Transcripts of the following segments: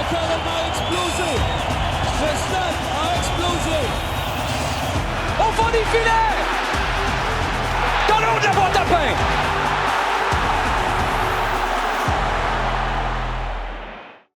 local a explosé. Le stade a explosé. Au fond des filets! Dans le haut de la boîte à pain!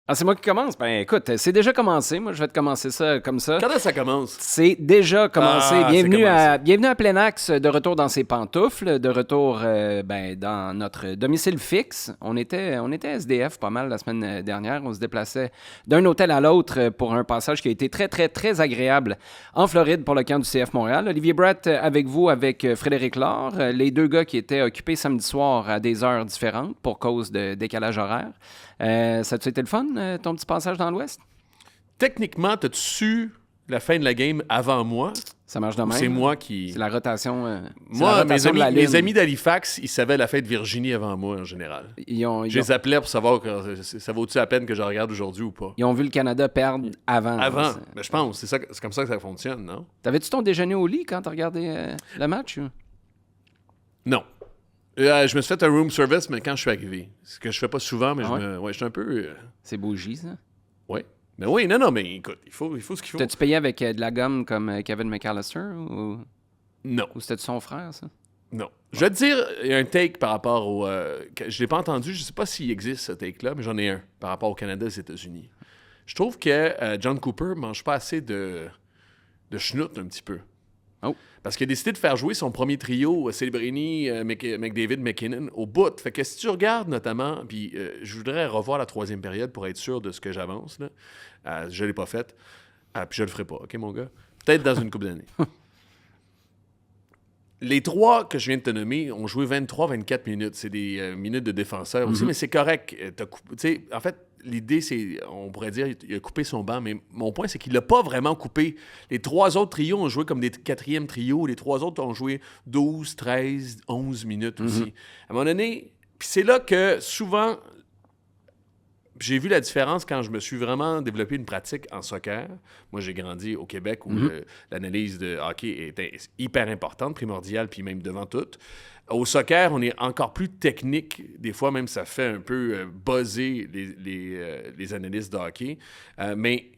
Ah, c'est moi qui commence? Ben écoute, c'est déjà commencé. Moi, je vais te commencer ça comme ça. Quand ça commence? C'est déjà commencé. Ah, bienvenue, c'est bienvenue à Plein Axe, de retour dans ses pantoufles, de retour dans notre domicile fixe. On était SDF pas mal la semaine dernière. On se déplaçait d'un hôtel à l'autre pour un passage qui a été très, très, très agréable en Floride pour le camp du CF Montréal. Olivier Brett avec vous, avec Frédéric Laure, les deux gars qui étaient occupés samedi soir à des heures différentes pour cause de décalage horaire. Ça a-tu été le fun, ton petit passage dans l'Ouest? Techniquement, t'as-tu su la fin de la game avant moi? Ça marche de même. C'est moi qui... C'est la rotation. Moi, mes amis d'Halifax, ils savaient la fin de Virginie avant moi, en général. Je les appelais pour savoir que ça vaut-tu la peine que je regarde aujourd'hui ou pas. Ils ont vu le Canada perdre avant. Avant. Mais je pense, c'est comme ça que ça fonctionne, non? T'avais-tu ton déjeuner au lit quand t'as regardé le match? Ou? Non. Je me suis fait un room service, mais quand je suis arrivé. Ce que je fais pas souvent, mais je suis un peu... C'est bougie, ça? Oui. Mais oui, non, mais écoute, il faut ce qu'il faut. T'as-tu payé avec de la gomme comme Kevin McAllister? Ou... Non. Ou c'était son frère, ça? Non. Je vais te dire, il y a un take par rapport au... je l'ai pas entendu, je sais pas s'il existe ce take-là, mais j'en ai un par rapport au Canada et aux États-Unis. Je trouve que John Cooper mange pas assez de schnout un petit peu. Oh. Parce qu'il a décidé de faire jouer son premier trio, Celebrini, McDavid, McKinnon, au bout. Fait que si tu regardes notamment, puis je voudrais revoir la troisième période pour être sûr de ce que j'avance, là. Je l'ai pas faite, puis je le ferai pas, OK, mon gars? Peut-être dans une couple d'années. Les trois que je viens de te nommer ont joué 23-24 minutes. C'est des minutes de défenseur aussi, mais c'est correct. En fait, l'idée, c'est, on pourrait dire, il a coupé son banc, mais mon point, c'est qu'il l'a pas vraiment coupé. Les trois autres trios ont joué comme des quatrièmes trios. Les trois autres ont joué 12, 13, 11 minutes aussi. À un moment donné, puis c'est là que souvent... J'ai vu la différence quand je me suis vraiment développé une pratique en soccer. Moi, j'ai grandi au Québec où l'analyse de hockey était hyper importante, primordiale, puis même devant tout. Au soccer, on est encore plus technique. Des fois, même, ça fait un peu buzzer les analystes de hockey. Mais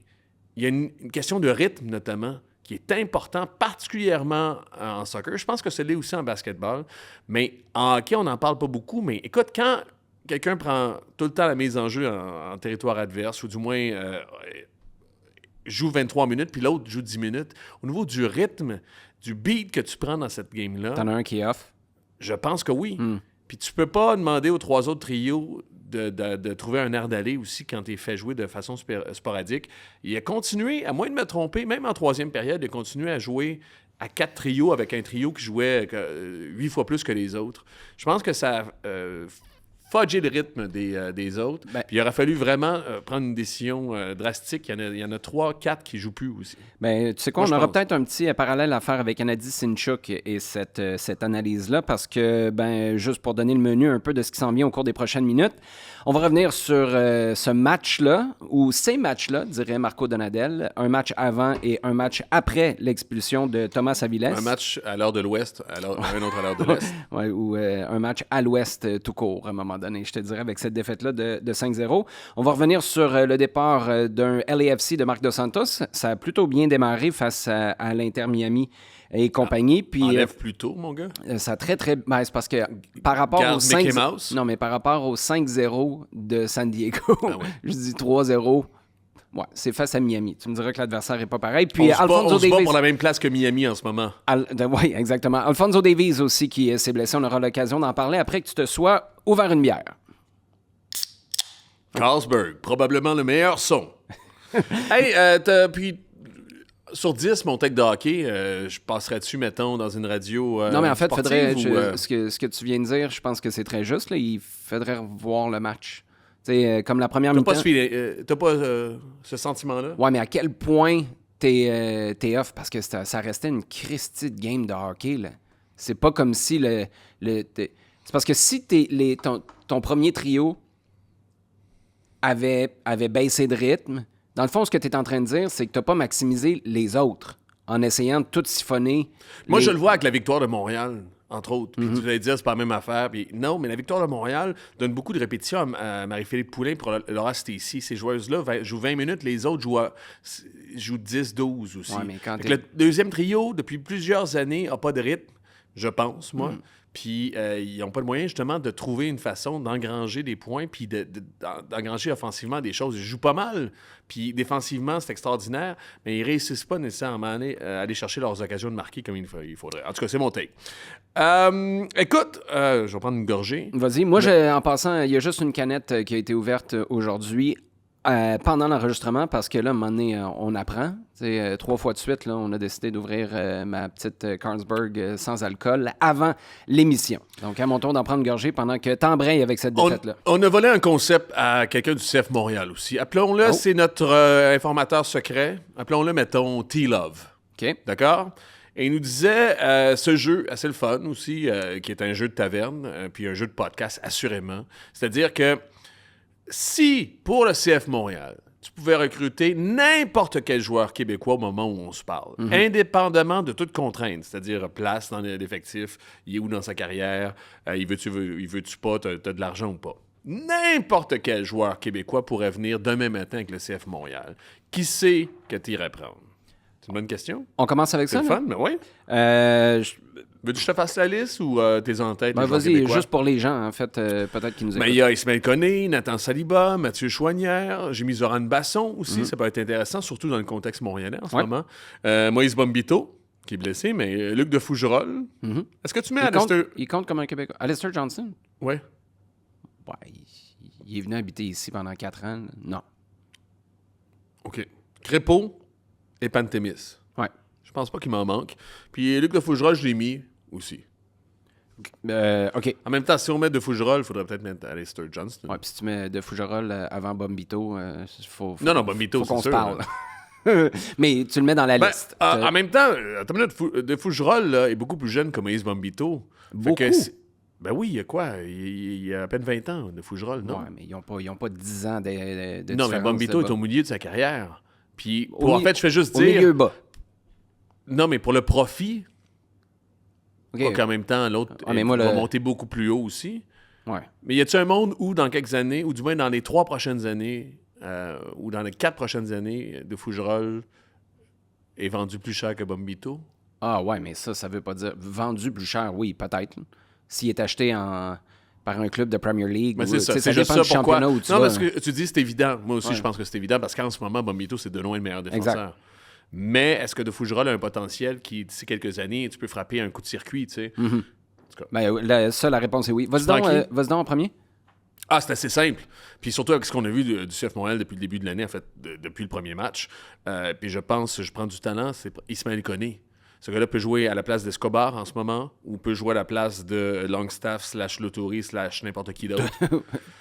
il y a une question de rythme, notamment, qui est important, particulièrement en soccer. Je pense que c'est l'est aussi en basketball. Mais en hockey, on n'en parle pas beaucoup. Mais écoute, quand quelqu'un prend tout le temps la mise en jeu en territoire adverse, ou du moins joue 23 minutes, puis l'autre joue 10 minutes, au niveau du rythme, du beat que tu prends dans cette game-là... T'en as un qui est off? Je pense que oui. Puis tu peux pas demander aux trois autres trios de trouver un air d'aller aussi quand t'es fait jouer de façon sporadique. Il a continué, à moins de me tromper, même en troisième période, il a continué à jouer à 4 trios avec un trio qui jouait 8 fois plus que les autres. Je pense que ça... fudger le rythme des autres. Puis il aurait fallu vraiment prendre une décision drastique. Il y en a 3, 4 qui ne jouent plus aussi. Ben, tu sais quoi, on aura peut-être un petit parallèle à faire avec Anadi Sinchuk et cette analyse-là, parce que, juste pour donner le menu un peu de ce qui s'en vient au cours des prochaines minutes, on va revenir sur ce match-là, ou ces matchs-là, dirait Marco Donadel, un match avant et un match après l'expulsion de Thomas Aviles. Un match à l'heure de l'Ouest, un autre à l'heure de l'Est. Oui, ou un match à l'Ouest tout court, à un moment donné, je te dirais, avec cette défaite-là de 5-0. On va revenir sur le départ d'un LAFC de Marc Dos Santos. Ça a plutôt bien démarré face à l'Inter Miami et compagnie. Puis enlève plus tôt, mon gars. Ça a très, très... c'est parce que par rapport au 5... Non, mais par rapport au 5-0 de San Diego, je dis 3-0... Ouais, c'est face à Miami. Tu me diras que l'adversaire n'est pas pareil. Puis on se bat pour la même place que Miami en ce moment. Oui, exactement. Alphonso Davies aussi qui s'est blessé. On aura l'occasion d'en parler après que tu te sois ouvert une bière. Carlsberg, probablement le meilleur son. Hey, puis sur 10, mon tech de hockey, je passerais dessus, mettons, dans une radio non, mais en fait, faudrait, ce que tu viens de dire, je pense que c'est très juste. Là, il faudrait revoir le match. T'sais, comme la première mi-temps. T'as pas ce sentiment-là? Ouais, mais à quel point t'es off? Parce que ça restait une Christie de game de hockey, là. C'est pas comme si c'est parce que si ton premier trio avait baissé de rythme, dans le fond, ce que t'es en train de dire, c'est que t'as pas maximisé les autres en essayant de tout siphonner. Moi, je le vois avec la victoire de Montréal entre autres. Puis tu allais dire, c'est pas la même affaire. Puis non, mais la victoire de Montréal donne beaucoup de répétitions à Marie-Philippe Poulin pour Laura Stacey. Ces joueuses-là jouent 20 minutes, les autres jouent 10-12 aussi. Ouais, mais quand le deuxième trio, depuis plusieurs années, n'a pas de rythme, je pense, moi. Puis ils n'ont pas le moyen, justement, de trouver une façon d'engranger des points puis d'engranger offensivement des choses. Ils jouent pas mal, puis défensivement, c'est extraordinaire, mais ils ne réussissent pas nécessairement à aller chercher leurs occasions de marquer comme il faudrait. En tout cas, c'est mon take. Écoute, je vais prendre une gorgée. Vas-y. Moi, en passant, il y a juste une canette qui a été ouverte aujourd'hui pendant l'enregistrement parce que là, à un moment donné, on apprend. 3 fois de suite, là, on a décidé d'ouvrir ma petite Carlsberg sans alcool avant l'émission. Donc, à mon tour d'en prendre une gorgée pendant que t'embrayes avec cette défaite-là. On a volé un concept à quelqu'un du CF Montréal aussi. Appelons-le, c'est notre informateur secret. Appelons-le, mettons, T-Love. OK. D'accord? Et il nous disait ce jeu, assez le fun aussi, qui est un jeu de taverne, puis un jeu de podcast, assurément. C'est-à-dire que si, pour le CF Montréal, tu pouvais recruter n'importe quel joueur québécois au moment où on se parle, indépendamment de toute contrainte, c'est-à-dire place dans l'effectif, il est où dans sa carrière, il veut-tu pas, t'as de l'argent ou pas. N'importe quel joueur québécois pourrait venir demain matin avec le CF Montréal. Qui sait que tu irais prendre? C'est une bonne question. On commence avec C'est ça, le là? fun, mais oui. Veux-tu que je te fasse la liste ou t'es en tête? Ben, vas-y, québécois? juste pour les gens, en fait, peut-être qui nous écoutent. Mais il y a Ismaël Koné, Nathan Saliba, Mathieu Chouanière, j'ai mis Zoran Basson aussi, ça peut être intéressant, surtout dans le contexte montréalais en ce moment. Moïse Bombito, qui est blessé, mais Luc de Fougerolles. Est-ce que tu mets Alistair... Il compte comme un Québécois. Alistair Johnson? Oui. Ouais, il est venu habiter ici pendant 4 ans. Là. Non. OK. Crépeau et Pantémis. Ouais. Je pense pas qu'il m'en manque. Puis Luc de Fougerolles, je l'ai mis aussi. OK. En même temps, si on met de Fougerolles, il faudrait peut-être mettre Alistair Johnston. Ouais, puis si tu mets de Fougerolles avant Bombito, faut Non, Bombito, faut qu'on c'est se sûr. parle. Mais tu le mets dans la liste. En même temps, attends une minute, de Fougerolles là, est beaucoup plus jeune que Moïse Bombito. Beaucoup? Ben oui, il y a quoi? Il y a à peine 20 ans de Fougerolles, non? Ouais, mais ils ont pas 10 ans de non, différence mais Bombito de est au milieu de sa carrière. Puis, Au en fait, je fais juste Au dire... milieu bas. Non, mais pour le profit, OK. pas qu'en même temps, l'autre mais moi, va monter beaucoup plus haut aussi. Ouais. Mais y a-t-il un monde où, dans quelques années, ou du moins dans les 3 prochaines années, ou dans les 4 prochaines années, de Fougerolles est vendu plus cher que Bombito? Ah ouais, mais ça veut pas dire... Vendu plus cher, oui, peut-être. Là. S'il est acheté par un club de Premier League, Mais ou, c'est ça, ça c'est juste dépend ça du pourquoi. championnat où tu non, vas. parce que tu dis c'est évident. Moi aussi, Ouais. je pense que c'est évident parce qu'en ce moment, Bombito, c'est de loin le meilleur défenseur. Exact. Mais est-ce que de Fougerolles a un potentiel qui, d'ici quelques années, tu peux frapper un coup de circuit, tu sais? Ben, la réponse est oui. Vas-y Tranquille. donc en premier. Ah, c'est assez simple. Puis surtout avec ce qu'on a vu du CF Montréal depuis le début de l'année, en fait, depuis le premier match. Puis je pense, je prends du talent, c'est Ismaël Koné. Ce gars-là peut jouer à la place d'Escobar en ce moment, ou peut jouer à la place de Longstaff / Lautouri / n'importe qui d'autre.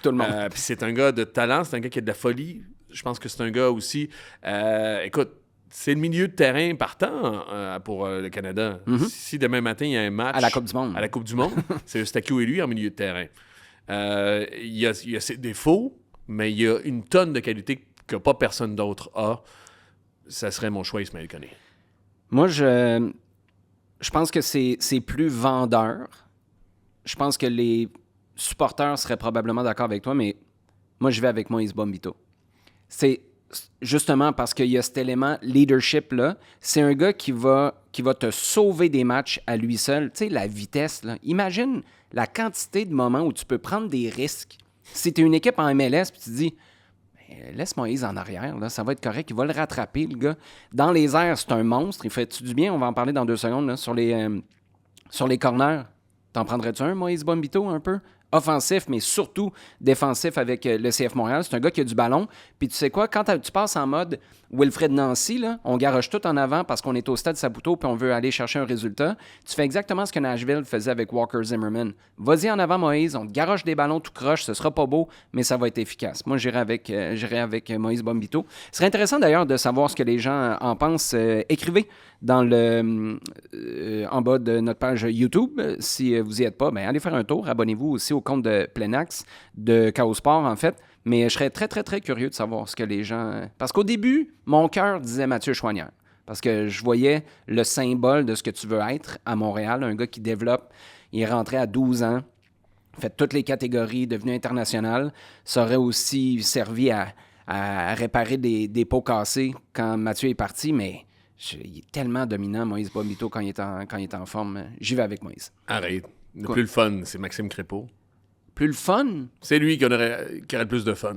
Tout le monde. Puis c'est un gars de talent, c'est un gars qui a de la folie. Je pense que c'est un gars aussi... écoute, c'est le milieu de terrain partant pour le Canada. Si demain matin, il y a un match... À la Coupe du Monde. À la Coupe du Monde, c'est Eustachio et lui en milieu de terrain. Il y a ses défauts, mais il y a une tonne de qualité que pas personne d'autre a. Ça serait mon choix, Ismaël Koné. Moi, je pense que c'est plus vendeur. Je pense que les supporters seraient probablement d'accord avec toi, mais moi, je vais avec Moïse Bombito. C'est justement parce qu'il y a cet élément leadership-là. C'est un gars qui va te sauver des matchs à lui seul. Tu sais, la vitesse, là. Imagine la quantité de moments où tu peux prendre des risques. Si tu es une équipe en MLS, puis tu te dis... Laisse Moïse en arrière, là, ça va être correct. Il va le rattraper, le gars. Dans les airs, c'est un monstre. Il fait-tu du bien? On va en parler dans 2 secondes. Là, sur les corners, t'en prendrais-tu un, Moïse Bombito, un peu? Offensif, mais surtout défensif avec le CF Montréal. C'est un gars qui a du ballon. Puis tu sais quoi? Quand tu passes en mode Wilfred Nancy, là, on garoche tout en avant parce qu'on est au stade Saputo puis on veut aller chercher un résultat. Tu fais exactement ce que Nashville faisait avec Walker Zimmerman. Vas-y en avant, Moïse. On te garoche des ballons tout croche. Ce sera pas beau, mais ça va être efficace. Moi, j'irai avec Moïse Bombito. Ce serait intéressant d'ailleurs de savoir ce que les gens en pensent. Écrivez en bas de notre page YouTube. Si vous n'y êtes pas, allez faire un tour. Abonnez-vous aussi au compte de Plein Axe, de Chaos Sport, en fait. Mais je serais très, très, très curieux de savoir ce que les gens... Parce qu'au début, mon cœur disait Mathieu Chouanière. Parce que je voyais le symbole de ce que tu veux être à Montréal, un gars qui développe, il est rentré à 12 ans, fait toutes les catégories, devenu international. Ça aurait aussi servi à réparer des pots cassés quand Mathieu est parti, mais il est tellement dominant, Moïse Bombito, quand il est en forme. J'y vais avec Moïse. Arrête. Le Quoi? plus le fun, c'est Maxime Crépeau. Plus le fun? C'est lui qui aurait le plus de fun.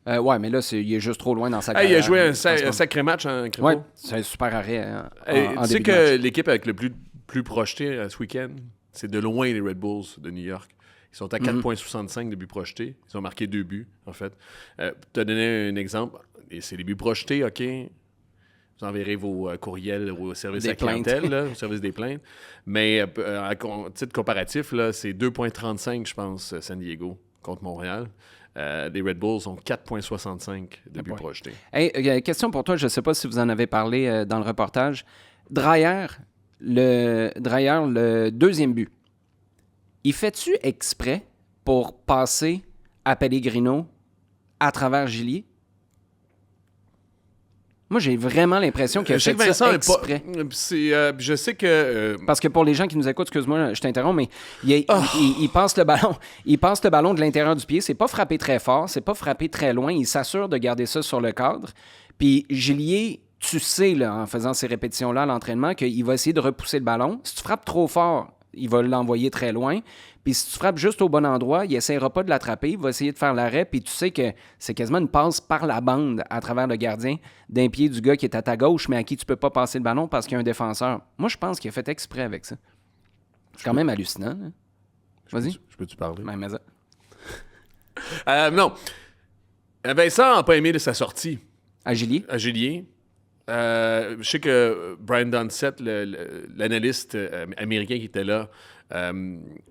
Ouais, mais là, il est juste trop loin dans sa Hey, il carrière. a joué un moment. sacré match, hein, Crépeau. Ouais, c'est un super arrêt en Tu sais début de que match. l'équipe avec le plus projeté ce week-end, c'est de loin les Red Bulls de New York. Ils sont à 4,65 de buts projetés. Ils ont marqué 2 buts, en fait. Pour te donner un exemple, et c'est les buts projetés, OK? Vous enverrez vos courriels au service Des à clientèle, là, au service des plaintes. Mais à titre comparatif, là, c'est 2,35, je pense, San Diego contre Montréal. Les Red Bulls ont 4,65 de buts projetés. Hey, question pour toi, je ne sais pas si vous en avez parlé dans le reportage. Dreyer, le deuxième but, il fait-tu exprès pour passer à Pellegrino à travers Gillier? Moi, j'ai vraiment l'impression qu'il a Je sais fait que Vincent ça est exprès. je sais que... Parce que pour les gens qui nous écoutent, excuse-moi, je t'interromps, mais il passe le ballon. Il passe le ballon de l'intérieur du pied. C'est pas frappé très fort, c'est pas frappé très loin. Il s'assure de garder ça sur le cadre. Puis Gillier, tu sais, là, en faisant ces répétitions-là à l'entraînement, qu'il va essayer de repousser le ballon. Si tu frappes trop fort, il va l'envoyer très loin. Puis si tu frappes juste au bon endroit, il n'essaiera pas de l'attraper, il va essayer de faire l'arrêt, puis tu sais que c'est quasiment une passe par la bande à travers le gardien d'un pied du gars qui est à ta gauche, mais à qui tu peux pas passer le ballon parce qu'il y a un défenseur. Moi, je pense qu'il a fait exprès avec ça. C'est quand même hallucinant. Hein? Vas-y. Je peux-tu parler? Ben, mais ça. Non. Vincent n'a pas aimé sa sortie À Gillier? à Gillier. Je sais que Brian Dunsett, l'analyste américain qui était là, a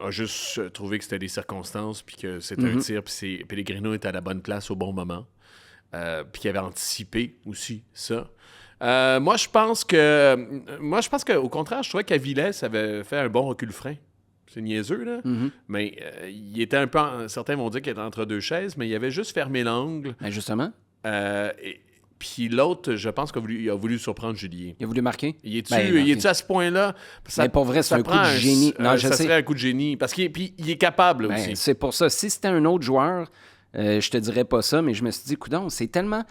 juste trouvé que c'était des circonstances, puis que c'était un tir, puis Pellegrino était à la bonne place au bon moment, puis qu'il avait anticipé aussi ça. Moi, je pense qu'au contraire, je trouvais qu'Avilés avait fait un bon recul-frein. C'est niaiseux, là. Mais il était un peu... certains vont dire qu'il était entre deux chaises, mais il avait juste fermé l'angle. Ben, justement. Puis l'autre, je pense qu'il a voulu surprendre Julien. Il a voulu marquer. Il est-tu Ben, à ce point-là? Mais pour vrai, c'est un coup de génie. Non, je ça sais. serait un coup de génie. Parce qu'il est capable Ben, aussi. c'est pour ça. Si c'était un autre joueur, je te dirais pas ça, mais je me suis dit, coudonc, c'est tellement...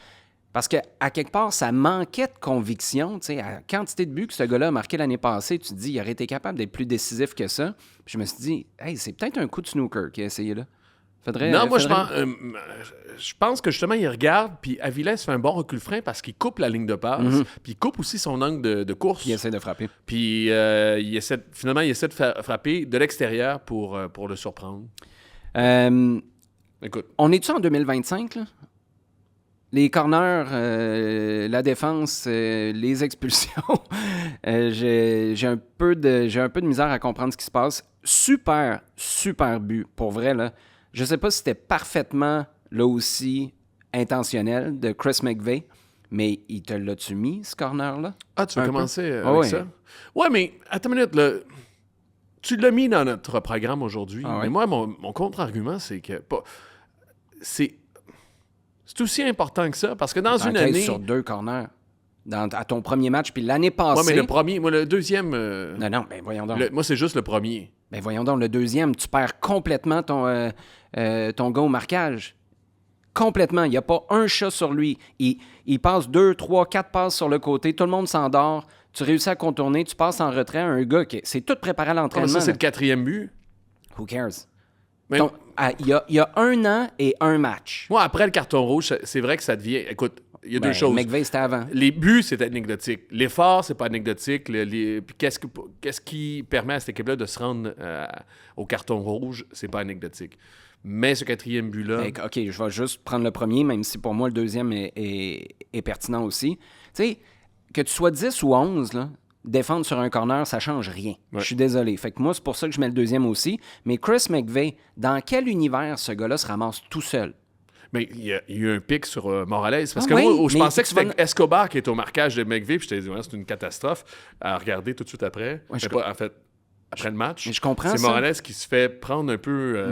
Parce qu'à quelque part, ça manquait de conviction. Tu sais, à la quantité de buts que ce gars-là a marqué l'année passée, tu te dis, il aurait été capable d'être plus décisif que ça. Puis je me suis dit, hey, c'est peut-être un coup de snooker qu'il a essayé là. Je pense que justement, il regarde, puis Avilés fait un bon recul-frein parce qu'il coupe la ligne de passe, puis il coupe aussi son angle de course. Il essaie de frapper. Puis il essaie de frapper de l'extérieur pour le surprendre. Écoute. On est-tu en 2025, là? Les corners, la défense, les expulsions. J'ai un peu de misère à comprendre ce qui se passe. Super, super but. Pour vrai, là. Je sais pas si c'était parfaitement, là aussi, intentionnel de Chris McVeigh, mais il te l'a-tu mis, ce corner-là? Ah, tu veux commencer avec ouais. ça? Ouais, mais attends une minute, là. Tu l'as mis dans notre programme aujourd'hui. Ah ouais? Mais moi, mon contre-argument, c'est que c'est aussi important que ça, parce que dans une T'enquêtes année... sur 2 corners à ton premier match, puis l'année passée... Ouais, mais le premier, moi, le deuxième... Non, ben voyons donc. moi, c'est juste le premier. Ben voyons donc, le deuxième, tu perds complètement ton gars au marquage. Complètement. Il n'y a pas un chat sur lui. Il passe 2, 3, 4 passes sur le côté. Tout le monde s'endort. Tu réussis à contourner. Tu passes en retrait à un gars qui... C'est tout préparé à l'entraînement. Ça, c'est là. le 4e but. Who cares? Mais... Il y a 1 an et 1 match. Moi, après le carton rouge, c'est vrai que ça devient... Écoute, il y a deux choses. McVeigh, c'était avant. Les buts, c'est anecdotique. L'effort, c'est pas anecdotique. Puis qu'est-ce qui permet à cette équipe-là de se rendre au carton rouge, c'est pas anecdotique. Mais ce 4e but-là... OK, je vais juste prendre le premier, même si pour moi, le deuxième est pertinent aussi. Tu sais, que tu sois 10 ou 11, là, défendre sur un corner, ça change rien. Ouais. Je suis désolé. Fait que moi, c'est pour ça que je mets le deuxième aussi. Mais Chris McVeigh, dans quel univers ce gars-là se ramasse tout seul? Mais il y a eu un pic sur Morales. Parce Ah que oui, moi, je mais pensais que tu c'était vas- Escobar qui était au marquage de McVeigh. Puis je t'ai dit, ouais, c'est une catastrophe à regarder tout de suite après. Ouais, En fait, après le match. Mais je comprends c'est ça. Morales qui se fait prendre un peu...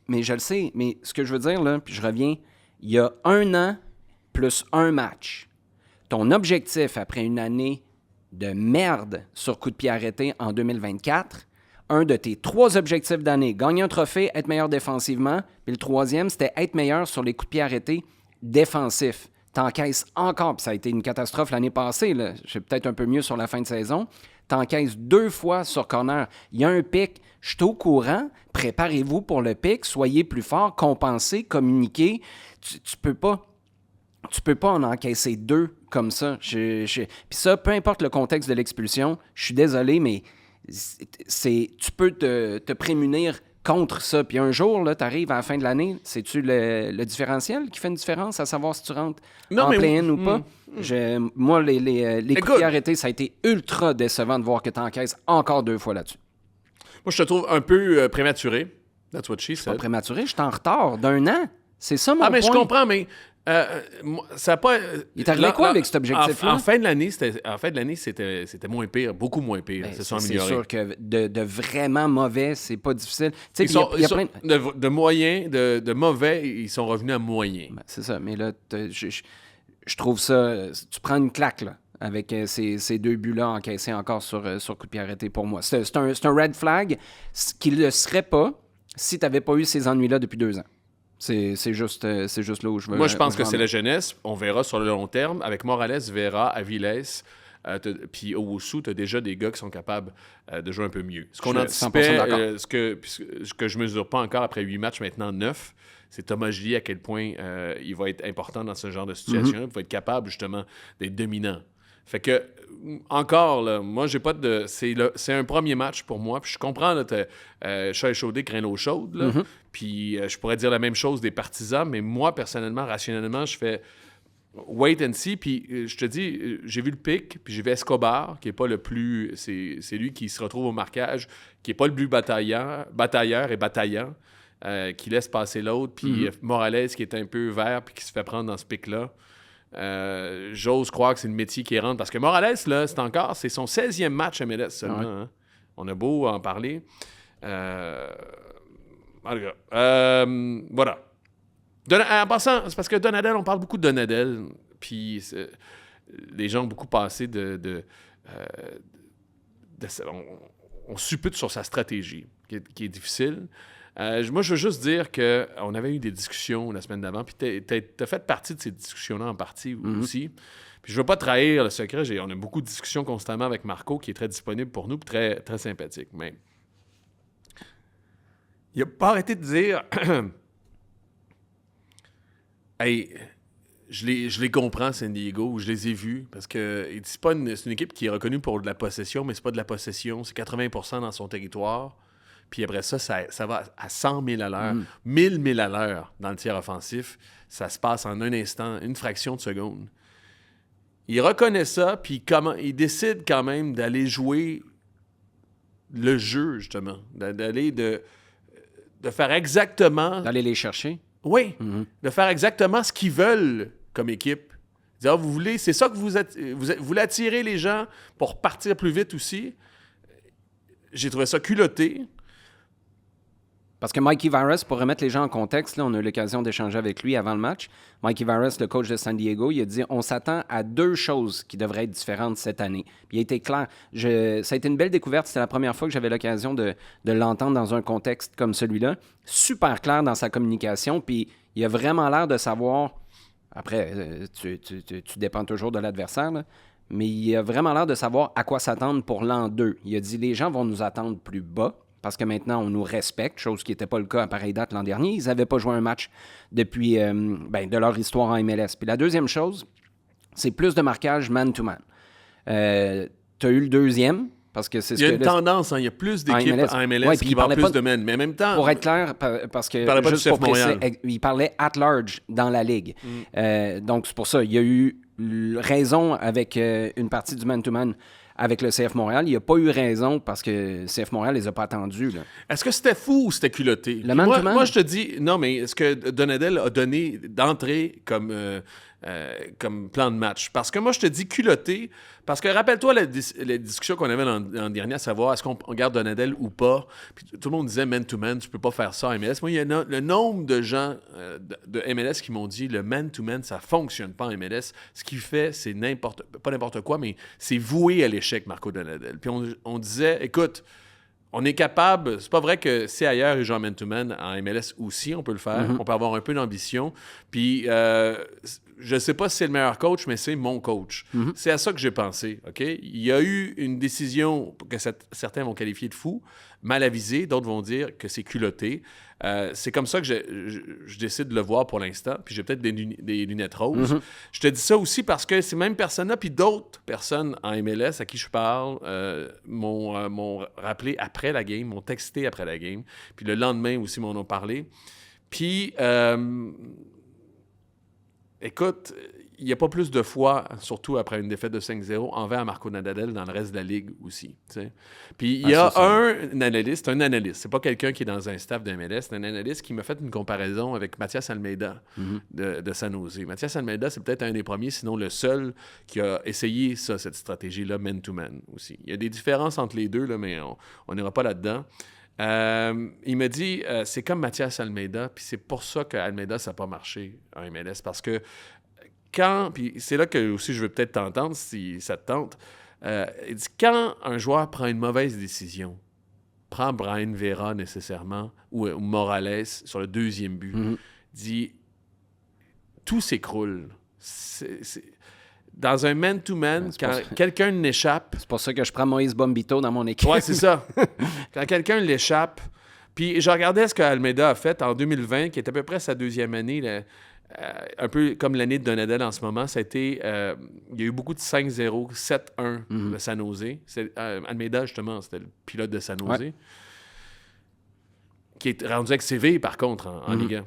Mais je le sais. Mais ce que je veux dire, là, puis je reviens, il y a 1 an plus 1 match. Ton objectif après une année de merde sur coup de pied arrêté en 2024 un de tes 3 objectifs d'année. Gagner un trophée, être meilleur défensivement. Puis le 3e, c'était être meilleur sur les coups de pied arrêtés défensifs. T'encaisses encore, puis ça a été une catastrophe l'année passée. Là. Je suis peut-être un peu mieux sur la fin de saison. T'encaisses 2 fois sur corner. Il y a un pic. Je suis au courant. Préparez-vous pour le pic. Soyez plus fort. Compensez. Communiquez. Tu peux pas. Tu peux pas en encaisser 2 comme ça. Puis ça, peu importe le contexte de l'expulsion, je suis désolé, mais tu peux te prémunir contre ça. Puis un jour, tu arrives à la fin de l'année, c'est-tu le différentiel qui fait une différence à savoir si tu rentres en play-in ou pas? Moi, les coups de pied arrêtés, ça a été ultra décevant de voir que tu encaisses encore 2 fois là-dessus. Moi, je te trouve un peu prématuré. That's what she said. Pas prématuré, je suis en retard d'1 an. C'est ça mon point. Ah, mais je comprends, mais ça n'a pas... Il est arrivé quoi avec cet objectif-là? En fin de l'année, c'était moins pire, beaucoup moins pire. C'est sûr que de vraiment mauvais, c'est pas difficile. Il y a plein de moyens, de mauvais, ils sont revenus à moyens. Ben, c'est ça, mais là, je trouve ça... Tu prends une claque, là, avec ces 2 buts-là encaissés encore sur coup de pied arrêté pour moi. C'est un red flag qui ne le serait pas si tu n'avais pas eu ces ennuis-là depuis 2 ans. C'est juste là où je veux... Moi, je pense que c'est la jeunesse. On verra sur le long terme. Avec Morales, Vera, Aviles, puis Owusu, tu as déjà des gars qui sont capables de jouer un peu mieux. Ce qu'on anticipait, ce que je ne mesure pas encore après 8 matchs, maintenant 9, c'est Thomas Gillier à quel point il va être important dans ce genre de situation. Il va être capable, justement, d'être dominant. Fait que, encore, là, moi, j'ai pas de... C'est un premier match pour moi. Puis je comprends, là, chat échaudé, craint l'eau chaude, là. Puis je pourrais dire la même chose des partisans, mais moi, personnellement, rationnellement, je fais wait and see. Puis je te dis, j'ai vu le pic, puis j'ai vu Escobar, qui est pas le plus... C'est lui qui se retrouve au marquage, qui est pas le plus batailleur et bataillant, qui laisse passer l'autre. Puis Morales, qui est un peu vert, puis qui se fait prendre dans ce pic-là. J'ose croire que c'est le métier qui rentre. Parce que Morales, là, c'est son 16e match à MLS seulement. Ouais. Hein? On a beau en parler. Voilà. En passant, c'est parce que Donadel, on parle beaucoup de Donadel. Puis les gens ont beaucoup passé on suppute sur sa stratégie, qui est difficile. Moi, je veux juste dire qu'on avait eu des discussions la semaine d'avant, puis t'as fait partie de ces discussions-là en partie aussi. Puis je veux pas trahir le secret. On a beaucoup de discussions constamment avec Marco, qui est très disponible pour nous, puis très, très sympathique. Mais il n'a pas arrêté de dire hey, je les comprends, San Diego, je les ai vus, parce que c'est une équipe qui est reconnue pour de la possession, mais c'est pas de la possession, c'est 80% dans son territoire. Puis après ça va à 100 000 à l'heure, 1000 000 à l'heure dans le tiers offensif. Ça se passe en un instant, une fraction de seconde. Il reconnaît ça, puis il décide quand même d'aller jouer le jeu, justement. D'aller de faire exactement... D'aller les chercher? Oui, de faire exactement ce qu'ils veulent comme équipe. Dire, c'est ça que vous voulez attirer les gens pour partir plus vite aussi. J'ai trouvé ça culotté. Parce que Mikey Varas, pour remettre les gens en contexte, là, on a eu l'occasion d'échanger avec lui avant le match. Mikey Varas, le coach de San Diego, il a dit on s'attend à 2 choses qui devraient être différentes cette année. Puis il a été clair. Ça a été une belle découverte. C'était la première fois que j'avais l'occasion de l'entendre dans un contexte comme celui-là. Super clair dans sa communication. Puis il a vraiment l'air de savoir. Après, tu dépends toujours de l'adversaire, là, mais il a vraiment l'air de savoir à quoi s'attendre pour l'an 2. Il a dit les gens vont nous attendre plus bas. Parce que maintenant, on nous respecte, chose qui n'était pas le cas à pareille date l'an dernier. Ils n'avaient pas joué un match depuis de leur histoire en MLS. Puis la deuxième chose, c'est plus de marquage man-to-man. Tu as eu le deuxième, parce que c'est ce que... Il y a une tendance, il y a plus d'équipes en MLS qui vont plus de men. Mais en même temps... Pour être clair, parce que... Il parlait pas du CF Montréal. Il parlait at large dans la Ligue. Donc, c'est pour ça. Il y a eu raison avec une partie du man-to-man avec le CF Montréal. Il n'y a pas eu raison parce que CF Montréal ne les a pas attendus. Là. Est-ce que c'était fou ou c'était culotté? Moi, je te dis, non, mais est-ce que Donadel a donné d'entrée comme plan de match? Parce que moi, je te dis culotté, parce que rappelle-toi la discussion qu'on avait l'an dernier, à savoir est-ce qu'on garde Donadel ou pas. Puis tout le monde disait man-to-man, tu peux pas faire ça en MLS. Moi, il y a le nombre de gens de MLS qui m'ont dit le man-to-man, ça fonctionne pas en MLS. Ce qu'il fait, c'est pas n'importe quoi, mais c'est voué à l'échec, Marco Donadel. Puis on disait, écoute, On est capable, c'est pas vrai que si ailleurs ils jouent en man-to-man, en MLS aussi, on peut le faire. On peut avoir un peu d'ambition. Puis, je sais pas si c'est le meilleur coach, mais c'est mon coach. C'est à ça que j'ai pensé, OK? Il y a eu une décision que certains vont qualifier de fou, mal avisée, d'autres vont dire que c'est culotté. C'est comme ça que je décide de le voir pour l'instant. Puis j'ai peut-être des lunettes roses. Je te dis ça aussi parce que ces mêmes personnes-là, puis d'autres personnes en MLS à qui je parle, m'ont rappelé après la game, m'ont texté après la game. Puis le lendemain aussi m'en ont parlé. Puis, écoute, il n'y a pas plus de foi, surtout après une défaite de 5-0, envers Marco Nadal dans le reste de la Ligue aussi. T'sais. Puis il y a un analyste, c'est pas quelqu'un qui est dans un staff de MLS, c'est un analyste qui m'a fait une comparaison avec Mathias Almeida de San Jose. Mathias Almeida, c'est peut-être un des premiers, sinon le seul, qui a essayé ça, cette stratégie-là, man-to-man aussi. Il y a des différences entre les deux, là, mais on n'ira pas là-dedans. Il me dit, c'est comme Mathias Almeida, puis c'est pour ça qu'Almeida, ça n'a pas marché en MLS, parce que puis c'est là que aussi je veux peut-être t'entendre, si ça te tente, il dit, quand un joueur prend une mauvaise décision, prend Brian Vera nécessairement, ou Morales sur le deuxième but, dit, tout s'écroule. Dans un man-to-man, quand quelqu'un l'échappe... C'est pour ça que je prends Moïse Bombito dans mon équipe. Oui, c'est ça. Quand quelqu'un l'échappe... Puis je regardais ce qu'Almeida a fait en 2020, qui est à peu près sa deuxième année, là, un peu comme l'année de Donadel en ce moment. Ça a été... il y a eu beaucoup de 5-0, 7-1 de San Jose. Almeida, justement, c'était le pilote de San Jose. Ouais. Qui est rendu avec CV, par contre, en Ligue 1.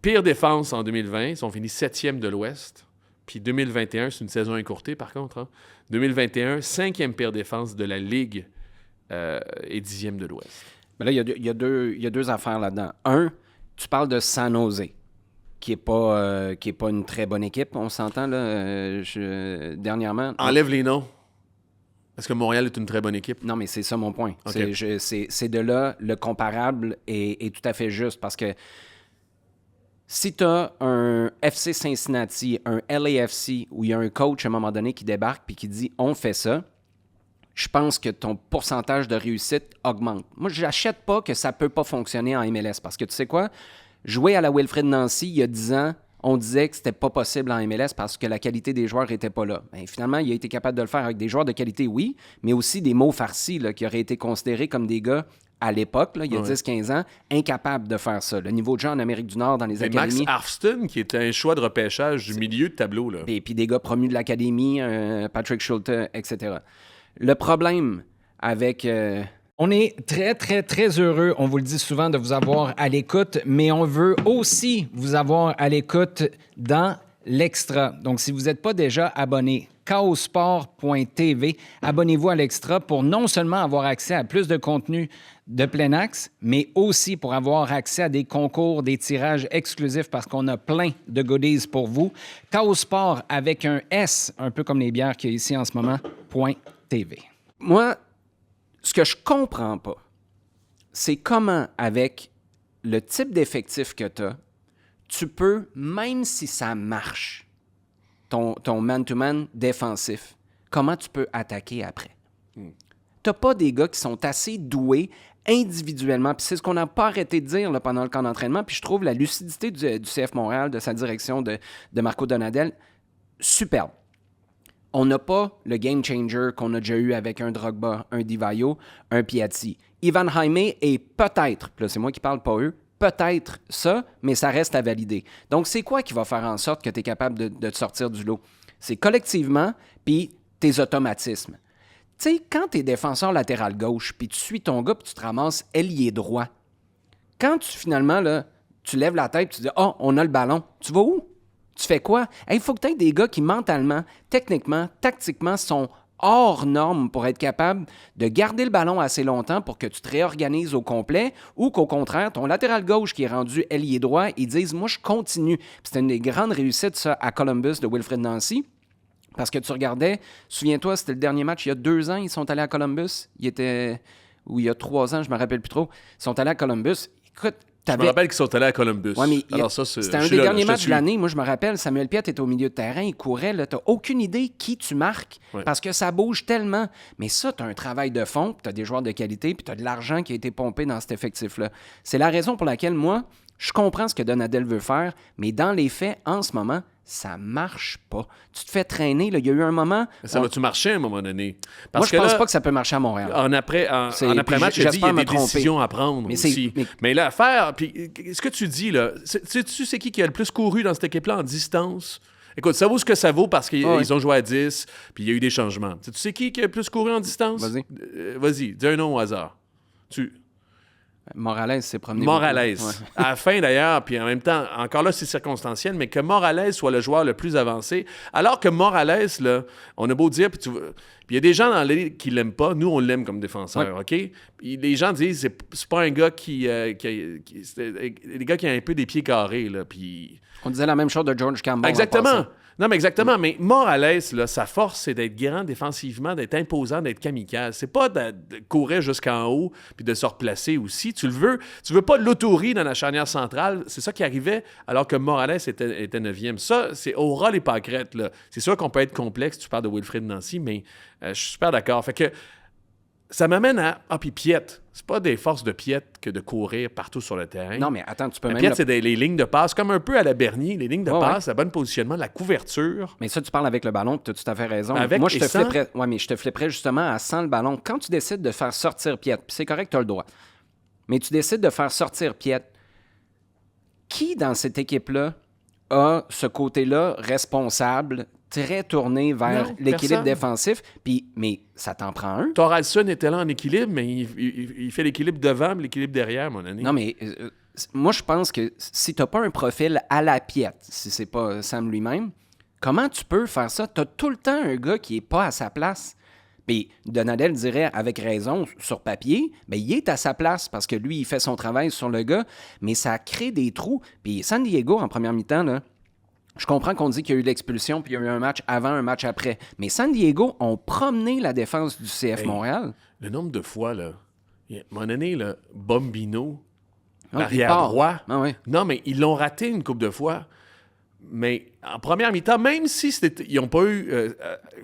Pire défense en 2020. Ils sont finis 7e de l'Ouest. Puis 2021, c'est une saison écourtée, par contre. Hein. 2021, 5e pire défense de la Ligue et 10e de l'Ouest. Mais là, il y a deux affaires là-dedans. Un, tu parles de San Jose, qui est pas une très bonne équipe, on s'entend, là, dernièrement. Enlève les noms. Parce que Montréal est une très bonne équipe. Non, mais c'est ça mon point. Okay. C'est de là, le comparable est tout à fait juste, parce que si tu as un FC Cincinnati, un LAFC, où il y a un coach à un moment donné qui débarque et qui dit « on fait ça », je pense que ton pourcentage de réussite augmente. Moi, je n'achète pas que ça ne peut pas fonctionner en MLS parce que tu sais quoi? Jouer à la Wilfrid Nancy, il y a 10 ans, on disait que c'était pas possible en MLS parce que la qualité des joueurs n'était pas là. Bien, finalement, il a été capable de le faire avec des joueurs de qualité, oui, mais aussi des mots farcis là, qui auraient été considérés comme des gars à l'époque, là, il y a 10-15 ans, incapables de faire ça. Le niveau de jeu en Amérique du Nord dans les académies... Max Arfston, qui était un choix de repêchage du milieu de tableau. Là. Et puis des gars promus de l'académie, Patrick Schulte, etc. Le problème avec... On est très, très, très heureux, on vous le dit souvent, de vous avoir à l'écoute, mais on veut aussi vous avoir à l'écoute dans l'Extra. Donc, si vous n'êtes pas déjà abonné, chaosport.tv, abonnez-vous à l'Extra pour non seulement avoir accès à plus de contenu de plein axe, mais aussi pour avoir accès à des concours, des tirages exclusifs parce qu'on a plein de goodies pour vous. Chaosport avec un S, un peu comme les bières qu'il y a ici en ce moment, .tv. Moi, ce que je comprends pas, c'est comment, avec le type d'effectif que tu as, tu peux, même si ça marche, ton man-to-man défensif, comment tu peux attaquer après? T'as pas des gars qui sont assez doués individuellement, puis c'est ce qu'on n'a pas arrêté de dire là, pendant le camp d'entraînement, puis je trouve la lucidité du CF Montréal, de sa direction, de Marco Donadel, superbe. On n'a pas le game changer qu'on a déjà eu avec un Drogba, un Di Vaio, un Piatti. Ivan Jaime est peut-être, là c'est moi qui parle, pas eux, peut-être ça, mais ça reste à valider. Donc, c'est quoi qui va faire en sorte que tu es capable de te sortir du lot? C'est collectivement, puis tes automatismes. Tu sais, quand tu es défenseur latéral gauche, puis tu suis ton gars, puis tu te ramasses ailier droit, quand finalement, là, tu lèves la tête, tu dis « Ah, on a le ballon », tu vas où? Tu fais quoi? Il faut que tu aies des gars qui, mentalement, techniquement, tactiquement, sont hors norme pour être capable de garder le ballon assez longtemps pour que tu te réorganises au complet ou qu'au contraire, ton latéral gauche qui est rendu ailier droit, ils disent « Moi, je continue ». C'était une des grandes réussites, ça, à Columbus de Wilfrid Nancy. Parce que tu regardais, souviens-toi, c'était le dernier match, il y a 2 ans, ils sont allés à Columbus. Ou il y a 3 ans, je ne me rappelle plus trop. Ils sont allés à Columbus. Écoute, Je me rappelle qu'ils sont allés à Columbus. Ouais, mais Alors ça, c'était un je suis des là, derniers je te matchs de suis. l'année. Moi, je me rappelle, Samuel Piette était au milieu de terrain, il courait. Tu n'as aucune idée qui tu marques parce que ça bouge tellement. Mais ça, tu as un travail de fond, tu as des joueurs de qualité, puis tu as de l'argent qui a été pompé dans cet effectif-là. C'est la raison pour laquelle, moi, je comprends ce que Donadel veut faire, mais dans les faits, en ce moment, ça marche pas. Tu te fais traîner. Là. Il y a eu un moment... Ça va-tu marcher à un moment donné? Moi, je pense là, pas que ça peut marcher à Montréal. En après-match, puis je dis, il y a j'espère me des tromper. décisions à prendre Mais aussi. Mais là, à faire... Puis, ce que tu dis, là, sais-tu c'est qui a le plus couru dans cette équipe-là en distance? Écoute, ça vaut ce que ça vaut parce qu'ils ont joué à 10, puis il y a eu des changements. Tu sais qui a le plus couru en distance? Vas-y. Vas-y, dis un nom au hasard. Morales s'est promené. Morales. beaucoup. Ouais. À la fin, d'ailleurs, puis en même temps, encore là, c'est circonstanciel, mais que Morales soit le joueur le plus avancé. Alors que Morales, là, on a beau dire, puis il y a des gens dans la ligue qui l'aiment pas. Nous, on l'aime comme défenseur, OK? Puis les gens disent, c'est pas un gars c'est des gars qui ont un peu des pieds carrés, là, puis... On disait la même chose de George Campbell. en Exactement. passant. Non, mais exactement. Mais Morales, là, sa force, c'est d'être grand défensivement, d'être imposant, d'être kamikaze. C'est pas de courir jusqu'en haut puis de se replacer aussi. Tu veux pas de l'autorie dans la charnière centrale. C'est ça qui arrivait alors que Morales était 9e. Ça, c'est aura les pâquerettes, là. C'est sûr qu'on peut être complexe. Tu parles de Wilfried Nancy, mais je suis super d'accord. Fait que ça m'amène à... Ah, puis Piette. C'est pas des forces de Piette que de courir partout sur le terrain. Non, mais attends, tu peux même... Piette, c'est les lignes de passe, comme un peu à la Bernier, les lignes de passe, le bon positionnement, la couverture. Mais ça, tu parles avec le ballon, tu as tout à fait raison. Avec Moi, je et te sans? flipperais. Ouais, mais je te flipperais justement à sans le ballon. Quand tu décides de faire sortir Piette, puis c'est correct, tu as le droit, mais tu décides de faire sortir Piette, qui dans cette équipe-là a ce côté-là responsable, très tourné vers Non, l'équilibre personne. défensif? Mais ça t'en prend un? Thoralson était là en équilibre, mais il fait l'équilibre devant, mais l'équilibre derrière, mon ami. Non, mais moi, je pense que si t'as pas un profil à la Piette, si c'est pas Sam lui-même, comment tu peux faire ça? T'as tout le temps un gars qui est pas à sa place. Puis Donadel dirait avec raison, sur papier, bien, il est à sa place parce que lui, il fait son travail sur le gars, mais ça crée des trous. Puis San Diego, en première mi-temps, là, je comprends qu'on dit qu'il y a eu l'expulsion puis il y a eu un match avant, un match après. Mais San Diego ont promené la défense du CF Montréal. Le nombre de fois, là, à un moment donné, là, Bombino, Ah, l'arrière il part. droit. Ah oui. Non, mais ils l'ont raté une couple de fois. Mais en première mi-temps, même si ils n'ont pas eu...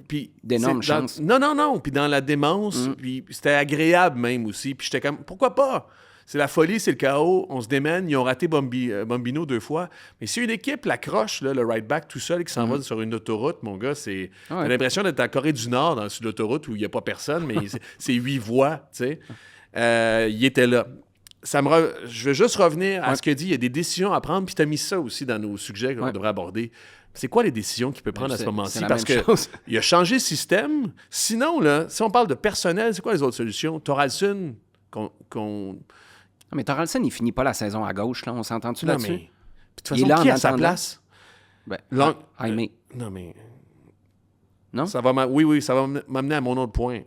puis D'énormes c'est dans- chances. Non. Puis dans la démence, puis c'était agréable même aussi. Puis j'étais comme, pourquoi pas? C'est la folie, c'est le chaos, on se démène. Ils ont raté Bombino 2 fois. Mais si une équipe l'accroche, là, le right back tout seul, qui s'en va sur une autoroute, mon gars, c'est... T'as l'impression d'être en Corée du Nord, sur l'autoroute où il n'y a pas personne, mais c'est 8 voies, tu sais. Il était là. Je veux juste revenir à ce que dit. Il y a des décisions à prendre, puis tu as mis ça aussi dans nos sujets qu'on devrait aborder. C'est quoi les décisions qu'il peut prendre à ce moment-ci? c'est la Parce même que chose. il a changé le système. Sinon, là, si on parle de personnel, c'est quoi les autres solutions? Thoralson, Non, mais Thoralson, il finit pas la saison à gauche, là. On s'entend-tu Non, là-dessus? mais... Puis, de toute Il est façon, là qui en à sa attendant. place? Ben, Long- Non, mais... Non? Ça va oui, ça va m'amener à mon autre point.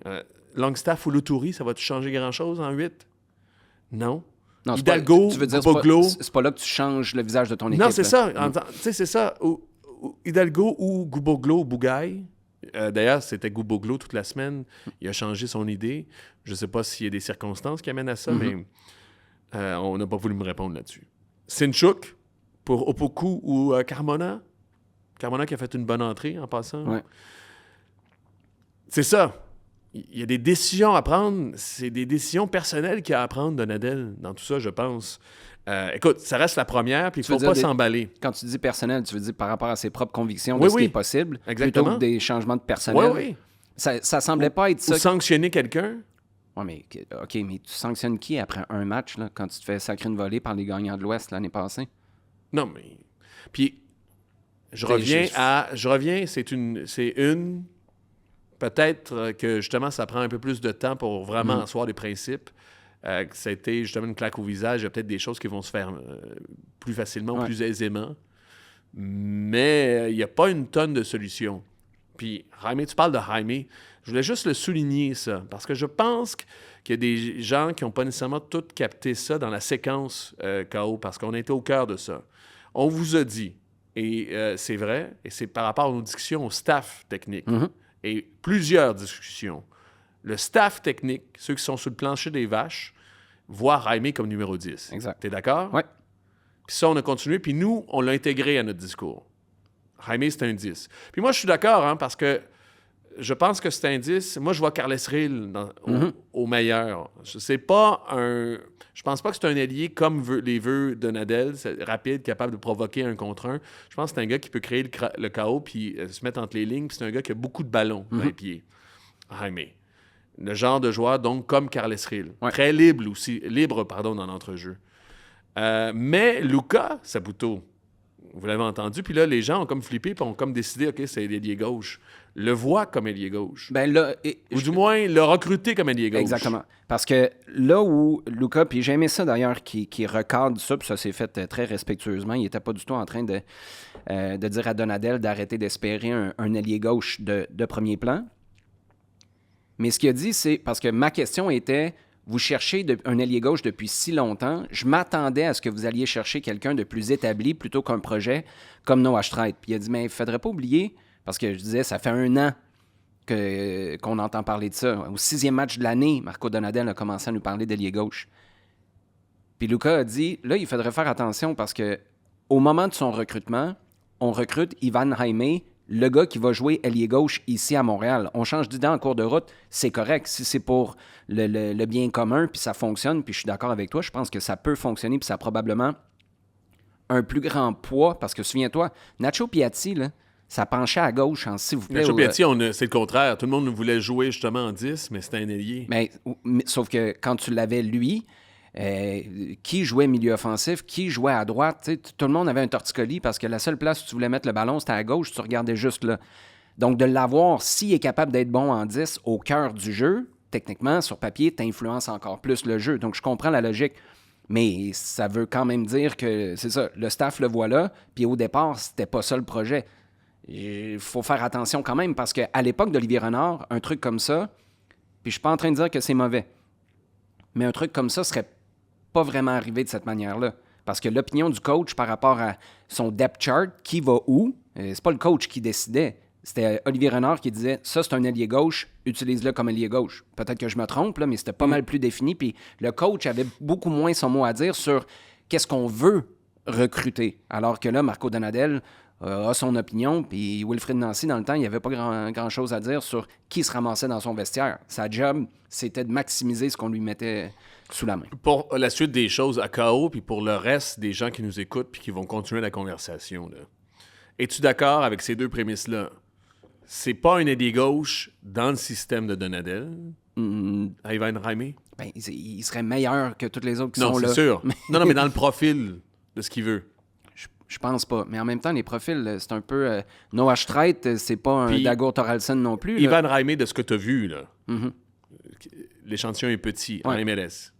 Longstaff ou Loutouri, ça va-tu changer grand-chose en 8? Non. Non, c'est Hidalgo, tu veux dire, Guboglo. c'est pas là que tu changes le visage de ton équipe. Non, c'est là. ça. Tu sais, c'est ça. Hidalgo ou Guboglo ou Bougaï. D'ailleurs, c'était Guboglo toute la semaine. Il a changé son idée. Je ne sais pas s'il y a des circonstances qui amènent à ça, mais on n'a pas voulu me répondre là-dessus. Sinchuk pour Opoku ou Carmona. Carmona qui a fait une bonne entrée en passant. Ouais. C'est ça. Il y a des décisions à prendre. C'est des décisions personnelles qu'il y a à prendre, Donadel, dans tout ça, je pense. Écoute, ça reste la première, puis il ne Tu veux faut dire pas des- s'emballer. Quand tu dis personnel, tu veux dire par rapport à ses propres convictions Oui, de ce oui. qui est possible, Exactement. plutôt que des changements de personnel. Oui. Ça semblait pas être Ou ça. sanctionner quelqu'un. Ouais, mais OK, mais tu sanctionnes qui après un match, là, quand tu te fais sacrer une volée par les gagnants de l'Ouest l'année passée? Non, mais... Puis, je C'est- reviens, c'est une... Peut-être que, justement, ça prend un peu plus de temps pour vraiment asseoir des principes. Que ça a été, justement, une claque au visage. Il y a peut-être des choses qui vont se faire plus facilement, Ouais. plus aisément. Mais il n'y a pas une tonne de solutions. Puis, Jaime, tu parles de Jaime. Je voulais juste le souligner, ça. Parce que je pense qu'il y a des gens qui n'ont pas nécessairement tout capté ça dans la séquence KO, parce qu'on était au cœur de ça. On vous a dit, et c'est vrai, et c'est par rapport à nos discussions au staff technique, et plusieurs discussions. Le staff technique, ceux qui sont sur le plancher des vaches, voir Jaime comme numéro 10. Exact. T'es d'accord? Oui. Puis ça, on a continué, puis nous, on l'a intégré à notre discours. Jaime, c'est un 10. Puis moi, je suis d'accord, hein, parce que je pense que c'est un 10. Moi, je vois Carles Rill au meilleur. Je pense pas que c'est un allié comme les vœux de Nadal, c'est rapide, capable de provoquer un contre un. Je pense que c'est un gars qui peut créer le chaos puis se mettre entre les lignes. Puis c'est un gars qui a beaucoup de ballons dans les pieds. Jaime. Le genre de joueur, donc, comme Carles Rill. Ouais. Très libre dans l'entrejeu. Mais Luka Saputo, vous l'avez entendu, puis là, les gens ont comme flippé puis ont comme décidé, OK, c'est l'ailier gauche. Le voit comme ailier gauche. Ben là, Ou du moins, le recruter comme ailier gauche. Exactement. Parce que là où Luka, puis j'ai aimé ça d'ailleurs, qui recadre ça, puis ça s'est fait très respectueusement. Il n'était pas du tout en train de dire à Donadel d'arrêter d'espérer un ailier gauche de premier plan. Mais ce qu'il a dit, c'est parce que ma question était, vous cherchez un ailier gauche depuis si longtemps, je m'attendais à ce que vous alliez chercher quelqu'un de plus établi plutôt qu'un projet comme Noah Streit. Puis il a dit, mais il ne faudrait pas oublier, parce que je disais, ça fait 1 an qu'on entend parler de ça. Au 6e match de l'année, Marco Donadel a commencé à nous parler d'ailier gauche. Puis Luka a dit, là, il faudrait faire attention parce que au moment de son recrutement, on recrute Ivan Jaime, le gars qui va jouer ailier gauche ici à Montréal. On change d'idée en cours de route, c'est correct. Si c'est pour le bien commun, puis ça fonctionne, puis je suis d'accord avec toi, je pense que ça peut fonctionner, puis ça a probablement un plus grand poids, parce que souviens-toi, Nacho Piatti, là, ça penchait à gauche, s'il vous plaît. Nacho Piatti, c'est le contraire. Tout le monde voulait jouer justement en 10, mais c'était un ailier. Mais sauf que quand tu l'avais, lui, qui jouait milieu offensif, qui jouait à droite, tout le monde avait un torticolis parce que la seule place où tu voulais mettre le ballon, c'était à gauche, tu regardais juste là. Donc, de l'avoir, s'il est capable d'être bon en 10 au cœur du jeu, techniquement, sur papier, t'influences encore plus le jeu. Donc, je comprends la logique. Mais ça veut quand même dire que, c'est ça, le staff le voit là, puis au départ, c'était pas ça le projet. Il faut faire attention quand même, parce qu'à l'époque d'Olivier Renard, un truc comme ça, puis je suis pas en train de dire que c'est mauvais, mais un truc comme ça serait pas vraiment arrivé de cette manière-là. Parce que l'opinion du coach par rapport à son depth chart, qui va où, c'est pas le coach qui décidait. C'était Olivier Renard qui disait « Ça, c'est un ailier gauche, utilise-le comme ailier gauche. » Peut-être que je me trompe, là, mais c'était pas mal plus défini. Puis le coach avait beaucoup moins son mot à dire sur qu'est-ce qu'on veut recruter. Alors que là, Marco Donadel a son opinion, puis Wilfried Nancy, dans le temps, il n'y avait pas grand-chose à dire sur qui se ramassait dans son vestiaire. Sa job, c'était de maximiser ce qu'on lui mettait sous la main. Pour la suite des choses à KO, puis pour le reste des gens qui nous écoutent puis qui vont continuer la conversation, là. Es-tu d'accord avec ces deux prémisses-là? C'est pas un ailier gauche dans le système de Donadel, Ivan Jaime? Ben, il serait meilleur que tous les autres qui sont là. Non, c'est sûr. Non, mais dans le profil de ce qu'il veut. Je pense pas. Mais en même temps, les profils, c'est un peu... Noah Streit, c'est pas un Puis, Dago Toralson non plus. Ivan Jaime, de ce que tu as vu, là, l'échantillon est petit en MLS.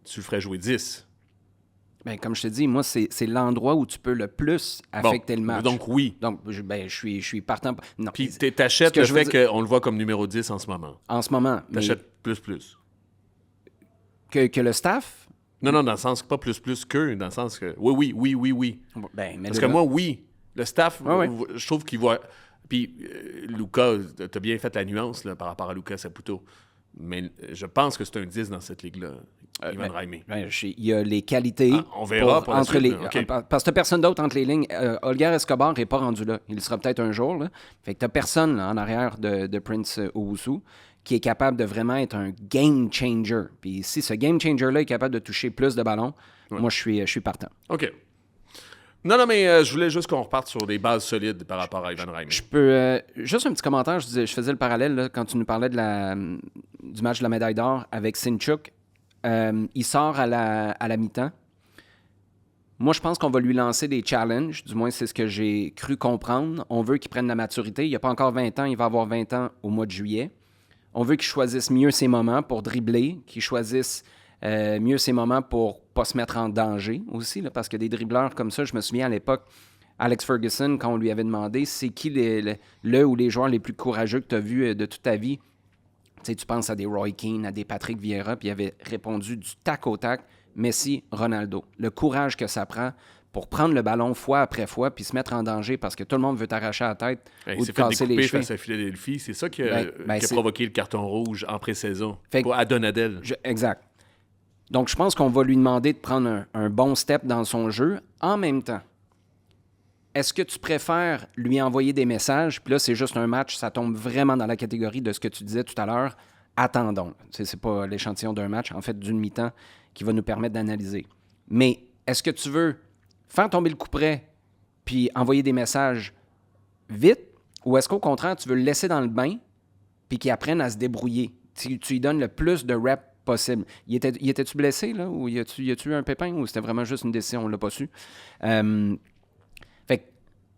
Tu le ferais jouer 10. Ben, comme je te dis, moi, c'est l'endroit où tu peux le plus affecter le match. Donc, oui. Donc, je suis partant... Non, Puis t'achètes le fait qu'on le voit comme numéro 10 en ce moment. En ce moment. T'achètes plus. Que le staff... Non, dans le sens pas plus que, dans le sens que oui. Ben, mais Parce que moi, oui. Le staff, Ouais. je trouve qu'il voit... Puis, Luka, t'as bien fait la nuance là, par rapport à Luka Saputo. Mais je pense que c'est un 10 dans cette ligue-là, Ivan Jaime. Il y a les qualités... on verra pour la entre suite, OK. Parce que t'as personne d'autre entre les lignes. Olga Escobar n'est pas rendu là. Il sera peut-être un jour. Là. Fait que t'as personne là, en arrière de Prince Owusu qui est capable de vraiment être un game changer. Puis si ce game changer-là est capable de toucher plus de ballons, moi, je suis partant. OK. Non, mais je voulais juste qu'on reparte sur des bases solides par rapport à Ivan Jaime. Je peux... juste un petit commentaire. Je faisais le parallèle là, quand tu nous parlais du match de la médaille d'or avec Sinchuk. Il sort à la mi-temps. Moi, je pense qu'on va lui lancer des challenges. Du moins, c'est ce que j'ai cru comprendre. On veut qu'il prenne la maturité. Il n'a pas encore 20 ans. Il va avoir 20 ans au mois de juillet. On veut qu'il choisisse mieux ses moments pour dribbler, qu'il choisisse mieux ses moments pour pas se mettre en danger aussi, là, parce que des dribbleurs comme ça, je me souviens à l'époque, Alex Ferguson, quand on lui avait demandé c'est qui le ou les joueurs les plus courageux que tu as vus de toute ta vie, tu sais, tu penses à des Roy Keane, à des Patrick Vieira, puis il avait répondu du tac au tac, Messi, Ronaldo. Le courage que ça prend pour prendre le ballon fois après fois puis se mettre en danger parce que tout le monde veut t'arracher la tête ou te casser les cheveux. Face à Philadelphie. C'est ça qui a provoqué le carton rouge en pré-saison à Donadel. Exact. Donc, je pense qu'on va lui demander de prendre un bon step dans son jeu. En même temps, est-ce que tu préfères lui envoyer des messages, puis là, c'est juste un match, ça tombe vraiment dans la catégorie de ce que tu disais tout à l'heure, attendons. C'est pas l'échantillon d'un match, en fait, d'une mi-temps qui va nous permettre d'analyser. Mais est-ce que tu veux faire tomber le couperet puis envoyer des messages vite, ou est-ce qu'au contraire, tu veux le laisser dans le bain puis qu'il apprenne à se débrouiller? Tu lui donnes le plus de reps possible. Il était-tu blessé, là, ou y a-tu eu un pépin, ou c'était vraiment juste une décision, on l'a pas su? Fait que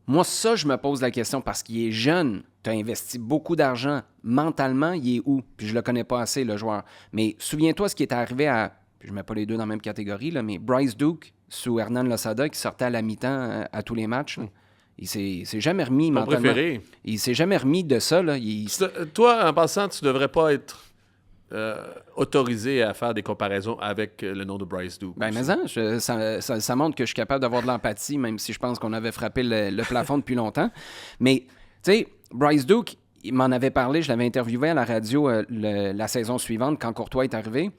moi, ça, je me pose la question parce qu'il est jeune, tu as investi beaucoup d'argent. Mentalement, il est où? Puis je le connais pas assez, le joueur. Mais souviens-toi ce qui est arrivé à, puis je mets pas les deux dans la même catégorie, là, mais Bryce Duke sous Hernan Losada qui sortait à la mi-temps à tous les matchs. Là. Il s'est jamais remis Ton mentalement. préféré. Il s'est jamais remis de ça. Là. Toi, en passant, tu devrais pas être autorisé à faire des comparaisons avec le nom de Bryce Duke. Ben, mais ça montre que je suis capable d'avoir de l'empathie, même si je pense qu'on avait frappé le plafond depuis longtemps. Mais, tu sais, Bryce Duke, il m'en avait parlé, je l'avais interviewé à la radio la saison suivante, quand Courtois est arrivé.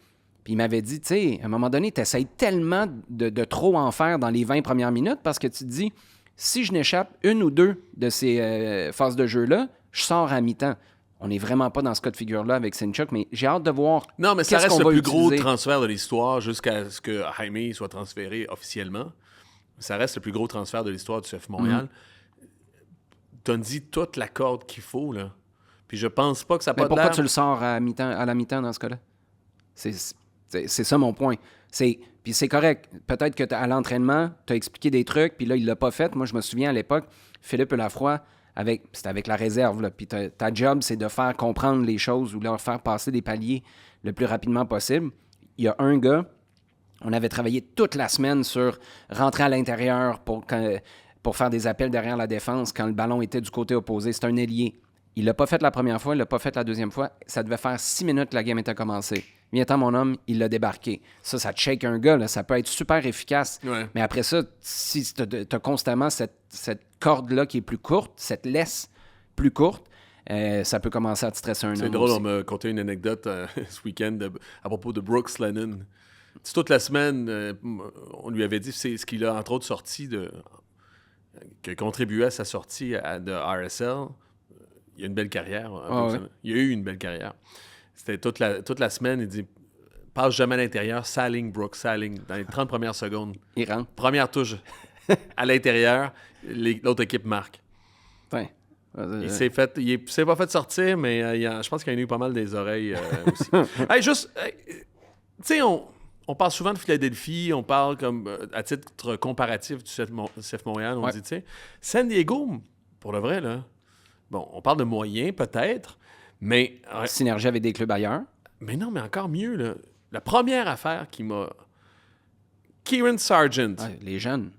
Puis il m'avait dit, tu sais, à un moment donné, tu essaies tellement de trop en faire dans les 20 premières minutes parce que tu te dis, si je n'échappe une ou deux de ces phases de jeu-là, je sors à mi-temps. On n'est vraiment pas dans ce cas de figure-là avec Sinchuk, mais j'ai hâte de voir. Non, mais ça qu'est-ce reste qu'on le va plus gros utiliser. transfert de l'histoire jusqu'à ce que Jaime soit transféré officiellement. Ça reste le plus gros transfert de l'histoire du CF Montréal. T'as dit toute la corde qu'il faut, là. Puis je pense pas que ça n'a Mais pas de pourquoi l'air. tu le sors à la mi-temps dans ce cas-là? C'est ça mon point. Puis c'est correct. Peut-être que à l'entraînement, tu as expliqué des trucs, puis là, il l'a pas fait. Moi, je me souviens à l'époque, Philippe Lafroy, c'était avec la réserve. Là, puis ta job, c'est de faire comprendre les choses ou leur faire passer des paliers le plus rapidement possible. Il y a un gars, on avait travaillé toute la semaine sur rentrer à l'intérieur pour faire des appels derrière la défense quand le ballon était du côté opposé. C'est un ailier. Il l'a pas fait la première fois, il l'a pas fait la deuxième fois. Ça devait faire 6 minutes que la game était commencée. Viens-t'en, mon homme, il l'a débarqué. Ça te shake un gars, là, ça peut être super efficace. Ouais. Mais après ça, si tu as constamment cette corde-là qui est plus courte, cette laisse plus courte, ça peut commencer à te stresser un homme. C'est drôle, aussi. on m'a conté une anecdote ce week-end à propos de Brooks Lennon. C'est toute la semaine, on lui avait dit, c'est ce qu'il a entre autres sorti qui a contribué à sa sortie de RSL. Il a une belle carrière. Ouais. Il a eu une belle carrière. C'était toute la semaine, il dit passe jamais à l'intérieur, sa ligne, Brooks, sa ligne, dans les 30 premières secondes. Il rentre. Première touche à l'intérieur, l'autre équipe marque. Putain. Il s'est pas fait sortir, mais je pense qu'il y en a eu pas mal des oreilles aussi. Hey, tu sais, on parle souvent de Philadelphie, on parle comme à titre comparatif du CF Montréal, on dit, tu sais, San Diego, pour le vrai, là, bon, on parle de moyens peut-être, mais... Synergie avec des clubs ailleurs. Mais non, mais encore mieux, là. La première affaire qui m'a... Kieran Sargent, Ouais, les jeunes.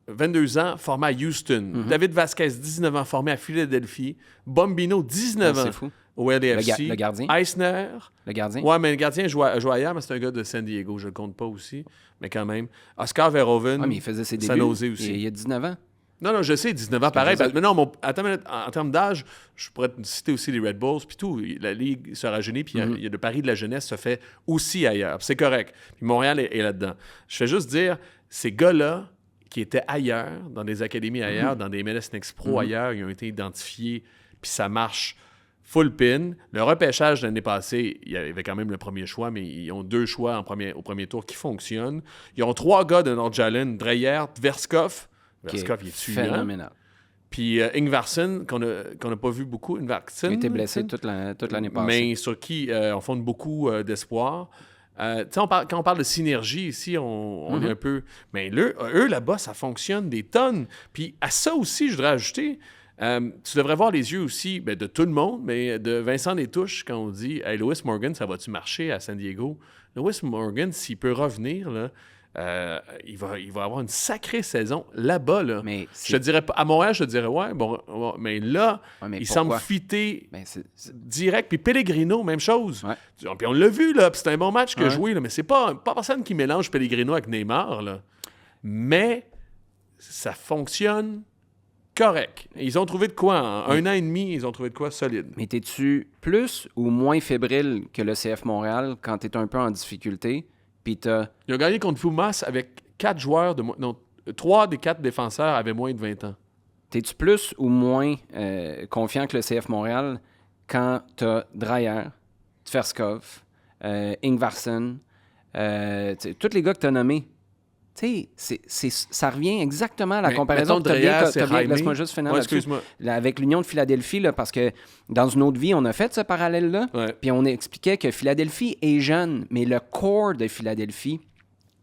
22 ans, formé à Houston. David Vasquez, 19 ans, formé à Philadelphie. Bombino, 19 ans, C'est fou. au LAFC. Le gardien. Eisner. Le gardien. Ouais, mais le gardien joue ailleurs, mais c'est un gars de San Diego. Je le compte pas aussi, mais quand même. Oscar Verhoeven. Ah, mais il faisait ses débuts. San Jose aussi. Il y a 19 ans. Non, je sais, 19 ans, pareil. je veux dire. Mais non, attends une minute, en termes d'âge, je pourrais te citer aussi les Red Bulls, puis tout. La Ligue se rajeunit, puis il y a le pari de la jeunesse se fait aussi ailleurs. Puis c'est correct. Puis Montréal est là-dedans. Je fais juste dire, ces gars-là qui étaient ailleurs, dans des académies ailleurs, dans des MLS Next Pro ailleurs, ils ont été identifiés, puis ça marche full pin. Le repêchage de l'année passée, il y avait quand même le premier choix, mais ils ont 2 choix au premier tour qui fonctionnent. Ils ont 3 gars de Nord-Jalen, Dreyer, Verskov. Verskov, il est tuant. Phénoménal. Puis Ingvarsson, qu'on n'a pas vu beaucoup. Ingvarsson. Il a été blessé toute l'année passée. Mais sur qui on fonde beaucoup d'espoir. Tu sais, quand on parle de synergie ici, on est un peu... Mais eux, là-bas, ça fonctionne des tonnes. Puis à ça aussi, je voudrais ajouter, tu devrais voir les yeux aussi de tout le monde, mais de Vincent Détouche, quand on dit « Hey, Lewis Morgan, ça va-tu marcher à San Diego? » Lewis Morgan, s'il peut revenir, là, il va avoir une sacrée saison là-bas. Là. Mais je te dirais pas, à Montréal, je te dirais ouais, bon, mais là, mais il pourquoi? semble fitter Ben, direct. Puis Pellegrino, même chose. Ouais. Puis on l'a vu, là, puis c'est un bon match qu'il a Ouais. joué, là, mais c'est pas personne qui mélange Pellegrino avec Neymar. Là. Mais ça fonctionne correct. Ils ont trouvé de quoi? En 1 an et demi, ils ont trouvé de quoi solide. Mais t'es-tu plus ou moins fébrile que le CF Montréal quand t'es un peu en difficulté Puis t'as... Ils ont gagné contre Pumas avec 4 joueurs de moins... Non, 3 des 4 défenseurs avaient moins de 20 ans. T'es-tu plus ou moins confiant que le CF Montréal quand t'as Dreyer, Tverskov, Ingvarsson, tous les gars que t'as nommés? Tu sais, ça revient exactement à la comparaison que Dreyer, c'est Jaime. Laisse-moi juste finir là-dessus. Excuse-moi. Là, avec l'Union de Philadelphie, là, parce que dans une autre vie, on a fait ce parallèle-là, puis on expliquait que Philadelphie est jeune, mais le core de Philadelphie,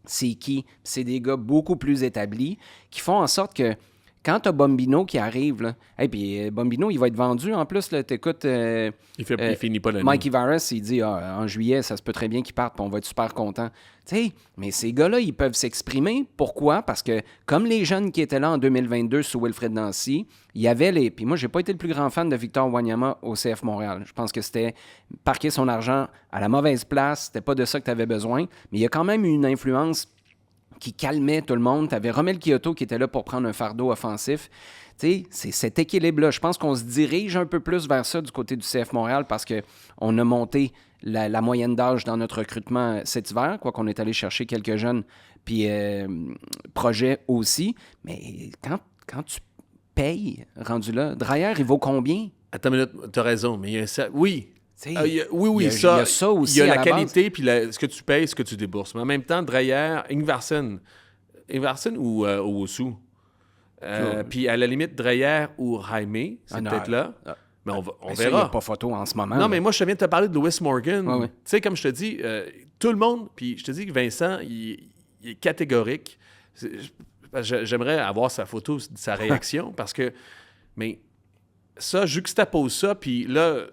c'est qui? C'est des gars beaucoup plus établis qui font en sorte que quand t'as Bombino qui arrive, là, puis Bombino, il va être vendu en plus, là, t'écoutes... il finit pas l'année. Mikey Varas, il dit en juillet, ça se peut très bien qu'il parte, puis on va être super content. Tu sais, mais ces gars-là, ils peuvent s'exprimer. Pourquoi? Parce que, comme les jeunes qui étaient là en 2022 sous Wilfred Nancy, il y avait les... Puis moi, j'ai pas été le plus grand fan de Victor Wanyama au CF Montréal. Je pense que c'était parquer son argent à la mauvaise place. C'était pas de ça que tu avais besoin. Mais il y a quand même eu une influence qui calmait tout le monde. Tu avais Romel Kyoto qui était là pour prendre un fardeau offensif. Tu sais, c'est cet équilibre-là. Je pense qu'on se dirige un peu plus vers ça du côté du CF Montréal parce qu'on a monté la moyenne d'âge dans notre recrutement cet hiver, quoi qu'on est allé chercher quelques jeunes, puis projets aussi. Mais quand tu payes, rendu là, Dreyer, il vaut combien? Attends une minute, t'as raison, mais il y a ça... Oui. Il y a ça aussi. Il y a à la base. qualité, puis ce que tu payes, ce que tu débourses. Mais en même temps, Dreyer, Ingvarsson ou Osu. Puis à la limite, Dreyer ou Jaime, c'est peut-être là. Mais on Ça, il verra. n'y a pas photo en ce moment. Non, là. mais moi, je viens de te parler de Lewis Morgan. Ouais. Tu sais, comme je te dis, tout le monde, puis je te dis que Vincent, il est catégorique. J'aimerais avoir sa photo, sa réaction, parce que... Mais ça, juxtapose ça, puis là...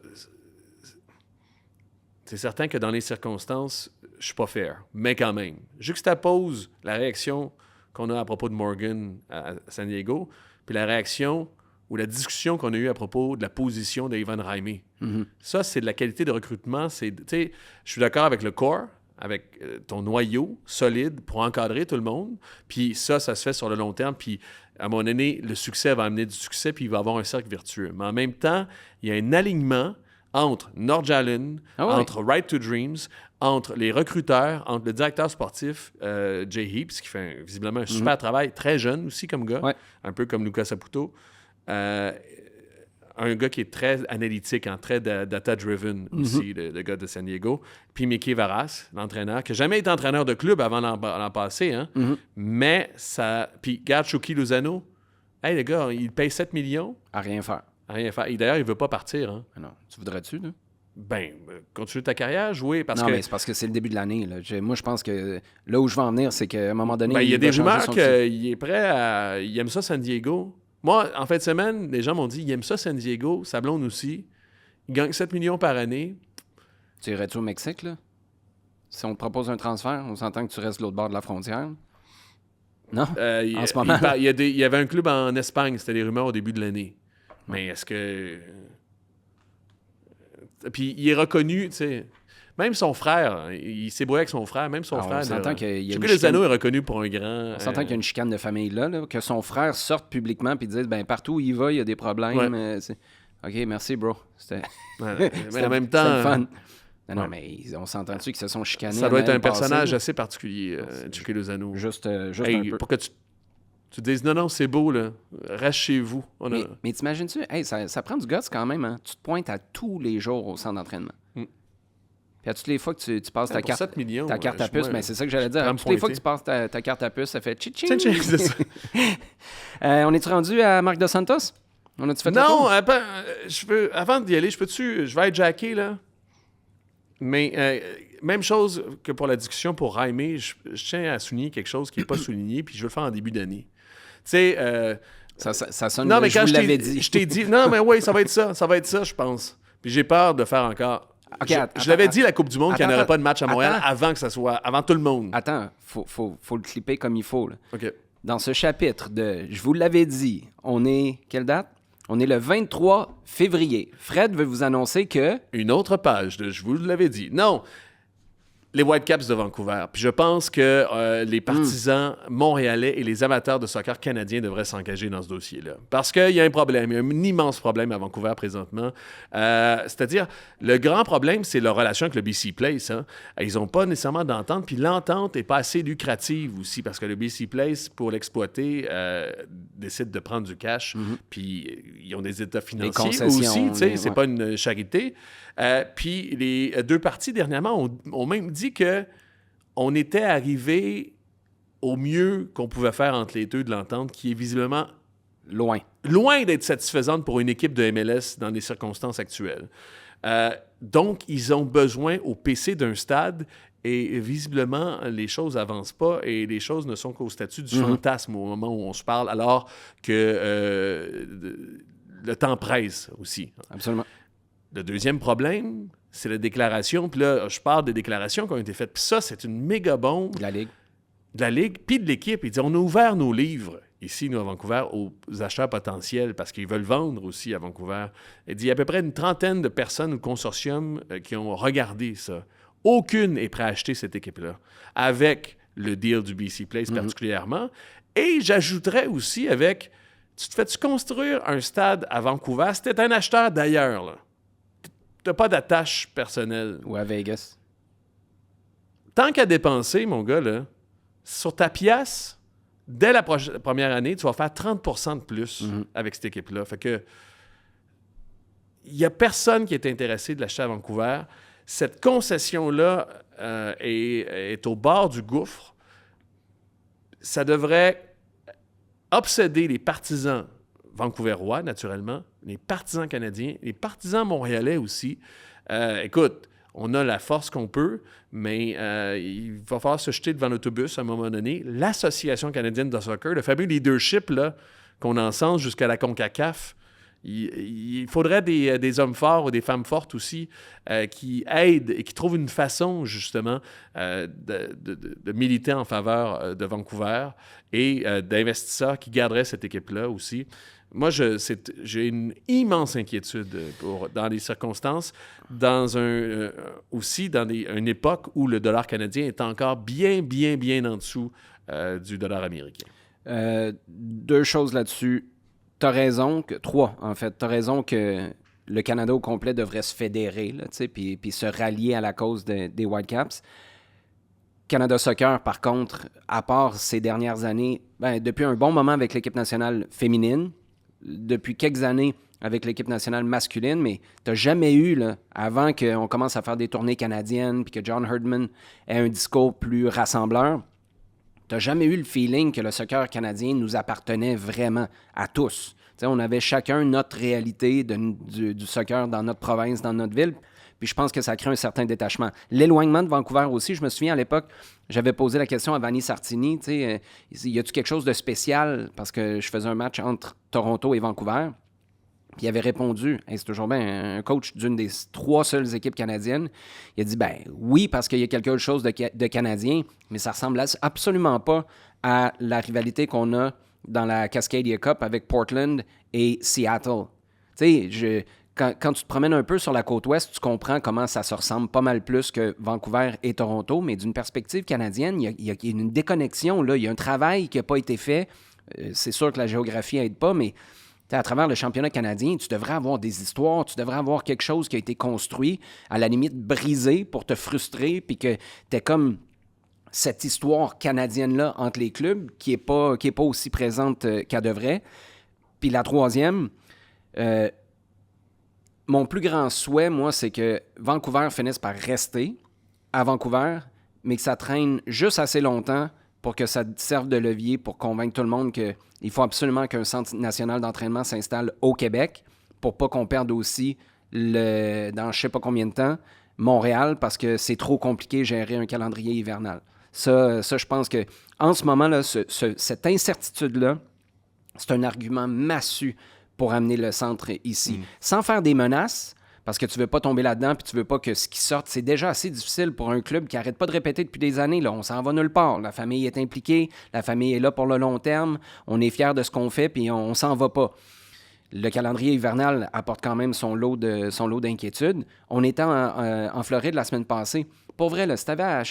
C'est certain que dans les circonstances, je suis pas fair. Mais quand même, juxtapose la réaction qu'on a à propos de Morgan à San Diego, puis la réaction ou la discussion qu'on a eue à propos de la position d'Ivan Jaime. Mm-hmm. Ça, c'est de la qualité de recrutement. Je suis d'accord avec le corps, avec ton noyau solide pour encadrer tout le monde. Puis ça se fait sur le long terme. Puis à un moment donné, le succès va amener du succès, puis il va avoir un cercle vertueux. Mais en même temps, il y a un alignement entre Nordjalen, entre Right to Dreams, entre les recruteurs, entre le directeur sportif, Jay Heaps, qui fait visiblement un super travail, très jeune aussi comme gars, un peu comme Lucas Saputo. Un gars qui est très analytique, très data-driven aussi, le gars de San Diego. Puis Mickey Varas, l'entraîneur, qui n'a jamais été entraîneur de club avant l'an passé. Hein? Mais ça... Puis garde Shoki Lozano. Hey, le gars, il paye 7 millions. À rien faire. À rien faire. Et d'ailleurs, il ne veut pas partir. Hein? Ah non. Tu voudrais-tu, là? Ben, continue ta carrière, jouer. Mais c'est parce que c'est le début de l'année. Là. Moi, je pense que là où je veux en venir, c'est qu'à un moment donné... Ben, il y a des rumeurs qu'il est prêt à... Il aime ça, San Diego. Moi, en fin de semaine, les gens m'ont dit, il aime ça, San Diego, sa blonde aussi. Il gagne 7 millions par année. Tu irais-tu au Mexique, là? Si on te propose un transfert, on s'entend que tu restes de l'autre bord de la frontière. Non? En ce moment. Il y avait un club en Espagne, c'était les rumeurs au début de l'année. Mais est-ce que... Puis il est reconnu, tu sais... Même son frère, il s'est brouillé avec son frère, même son frère... On s'entend qu'il y a Shoki Lozano est reconnu pour un grand... On s'entend qu'il y a une chicane de famille là, que son frère sorte publiquement puis dise, ben partout où il va, il y a des problèmes. OK, merci, bro. C'était... mais en même temps... C'était le fun. Non, mais on s'entend-tu qu'ils se sont chicanés? Ça doit être un personnage assez particulier, Shoki Lozano. Juste un peu. Pour que tu dises, non, c'est beau, là. Reste chez vous. Mais t'imagines-tu? Hey, ça prend du guts quand même. Hein? Tu te pointes à tous les jours au centre d'entraînement. Puis à toutes les fois que tu passes ta carte, 7 millions, ta carte à puce, mais c'est ça que j'allais dire. À toutes les fois que tu passes ta carte à puce, ça fait tchitching. C'est ça. On est-tu rendu à Marc Dos Santos? On a-tu fait non, avant d'y aller, je vais être jacké, là. Mais même chose que pour la discussion pour Jaime, je tiens à souligner quelque chose qui n'est pas souligné, puis je veux le faire en début d'année. Tu sais... ça sonne... Non, mais quand je t'ai dit... Non, mais oui, ça va être ça, je pense. Puis j'ai peur de faire encore... je l'avais dit, la Coupe du Monde, qu'il n'y en aurait pas de match à Montréal avant tout le monde. Attends, faut le clipper comme il faut. Là. OK. Dans ce chapitre de « Je vous l'avais dit », on est... Quelle date? On est le 23 février. Fred veut vous annoncer que... Une autre page de « Je vous l'avais dit ». Non. Les Whitecaps de Vancouver. Puis je pense que les partisans montréalais et les amateurs de soccer canadiens devraient s'engager dans ce dossier-là. Parce qu'il y a un problème, il y a un immense problème à Vancouver présentement. C'est-à-dire, le grand problème, c'est leur relation avec le BC Place. Hein. Ils n'ont pas nécessairement d'entente, puis l'entente n'est pas assez lucrative aussi, parce que le BC Place, pour l'exploiter, décide de prendre du cash, puis ils ont des états financiers aussi, c'est pas une charité. Puis les deux parties, dernièrement, ont même dit qu'on était arrivé au mieux qu'on pouvait faire entre les deux de l'entente, qui est visiblement loin d'être satisfaisante pour une équipe de MLS dans les circonstances actuelles. Donc, ils ont besoin au PC d'un stade et visiblement, les choses n'avancent pas et les choses ne sont qu'au statut du fantasme au moment où on se parle, alors que le temps presse aussi. Absolument. Le deuxième problème, c'est la déclaration. Puis là, je parle des déclarations qui ont été faites. Puis ça, c'est une méga bombe. De la Ligue. De la Ligue, puis de l'équipe. Il dit, on a ouvert nos livres, ici, nous, à Vancouver, aux acheteurs potentiels, parce qu'ils veulent vendre aussi à Vancouver. Il dit, il y a à peu près une trentaine de personnes ou consortiums qui ont regardé ça. Aucune n'est prête à acheter cette équipe-là, avec le deal du BC Place particulièrement. Et j'ajouterais aussi avec, tu te fais-tu construire un stade à Vancouver? C'était un acheteur d'ailleurs, là. T'as pas d'attache personnelle. Ou à Vegas. Tant qu'à dépenser, mon gars, là, sur ta pièce, dès la première année, tu vas faire 30% de plus avec cette équipe-là. Fait que il n'y a personne qui est intéressé de l'acheter à Vancouver. Cette concession-là est au bord du gouffre. Ça devrait obséder les partisans vancouverois, naturellement, les partisans canadiens, les partisans montréalais aussi. Écoute, on a la force qu'on peut, mais il va falloir se jeter devant l'autobus à un moment donné. L'Association canadienne de soccer, le fameux leadership là, qu'on encense jusqu'à la CONCACAF, il faudrait des hommes forts ou des femmes fortes aussi qui aident et qui trouvent une façon, justement, de militer en faveur de Vancouver et d'investisseurs qui garderaient cette équipe-là aussi. Moi, j'ai une immense inquiétude dans les circonstances, aussi dans une époque où le dollar canadien est encore bien en dessous du dollar américain. Deux choses là-dessus. T'as raison, trois en fait. T'as raison que le Canada au complet devrait se fédérer, puis se rallier à la cause des Whitecaps. Canada Soccer, par contre, à part ces dernières années, depuis un bon moment avec l'équipe nationale féminine, depuis quelques années avec l'équipe nationale masculine, mais t'as jamais eu, là, avant qu'on commence à faire des tournées canadiennes puis que John Herdman ait un discours plus rassembleur, t'as jamais eu le feeling que le soccer canadien nous appartenait vraiment à tous. T'sais, on avait chacun notre réalité du soccer dans notre province, dans notre ville. Puis je pense que ça crée un certain détachement. L'éloignement de Vancouver aussi, je me souviens à l'époque, j'avais posé la question à Vanni Sartini, y a-tu quelque chose de spécial? Parce que je faisais un match entre Toronto et Vancouver. Puis il avait répondu, c'est toujours bien un coach d'une des 3 seules équipes canadiennes. Il a dit, oui, parce qu'il y a quelque chose de canadien, mais ça ressemble absolument pas à la rivalité qu'on a dans la Cascadia Cup avec Portland et Seattle. Tu sais, quand tu te promènes un peu sur la côte ouest, tu comprends comment ça se ressemble pas mal plus que Vancouver et Toronto, mais d'une perspective canadienne, il y a une déconnexion, là. Il y a un travail qui n'a pas été fait. C'est sûr que la géographie n'aide pas, mais à travers le championnat canadien, tu devrais avoir des histoires, tu devrais avoir quelque chose qui a été construit, à la limite brisé pour te frustrer, puis que tu es comme cette histoire canadienne-là entre les clubs qui n'est pas aussi présente qu'elle devrait. Puis la troisième, mon plus grand souhait, moi, c'est que Vancouver finisse par rester à Vancouver, mais que ça traîne juste assez longtemps pour que ça serve de levier pour convaincre tout le monde qu'il faut absolument qu'un centre national d'entraînement s'installe au Québec pour pas qu'on perde aussi, dans je sais pas combien de temps, Montréal, parce que c'est trop compliqué de gérer un calendrier hivernal. Ça, je pense que en ce moment, là, cette incertitude-là, c'est un argument massu pour amener le centre ici. Sans faire des menaces, parce que tu veux pas tomber là-dedans puis tu veux pas que ce qui sorte, c'est déjà assez difficile pour un club qui arrête pas de répéter depuis des années. Là, on s'en va nulle part. La famille est impliquée, la famille est là pour le long terme, on est fiers de ce qu'on fait puis on s'en va pas. Le calendrier hivernal apporte quand même son lot d'inquiétudes. On était en Floride la semaine passée. Pour vrai, là, si tu avais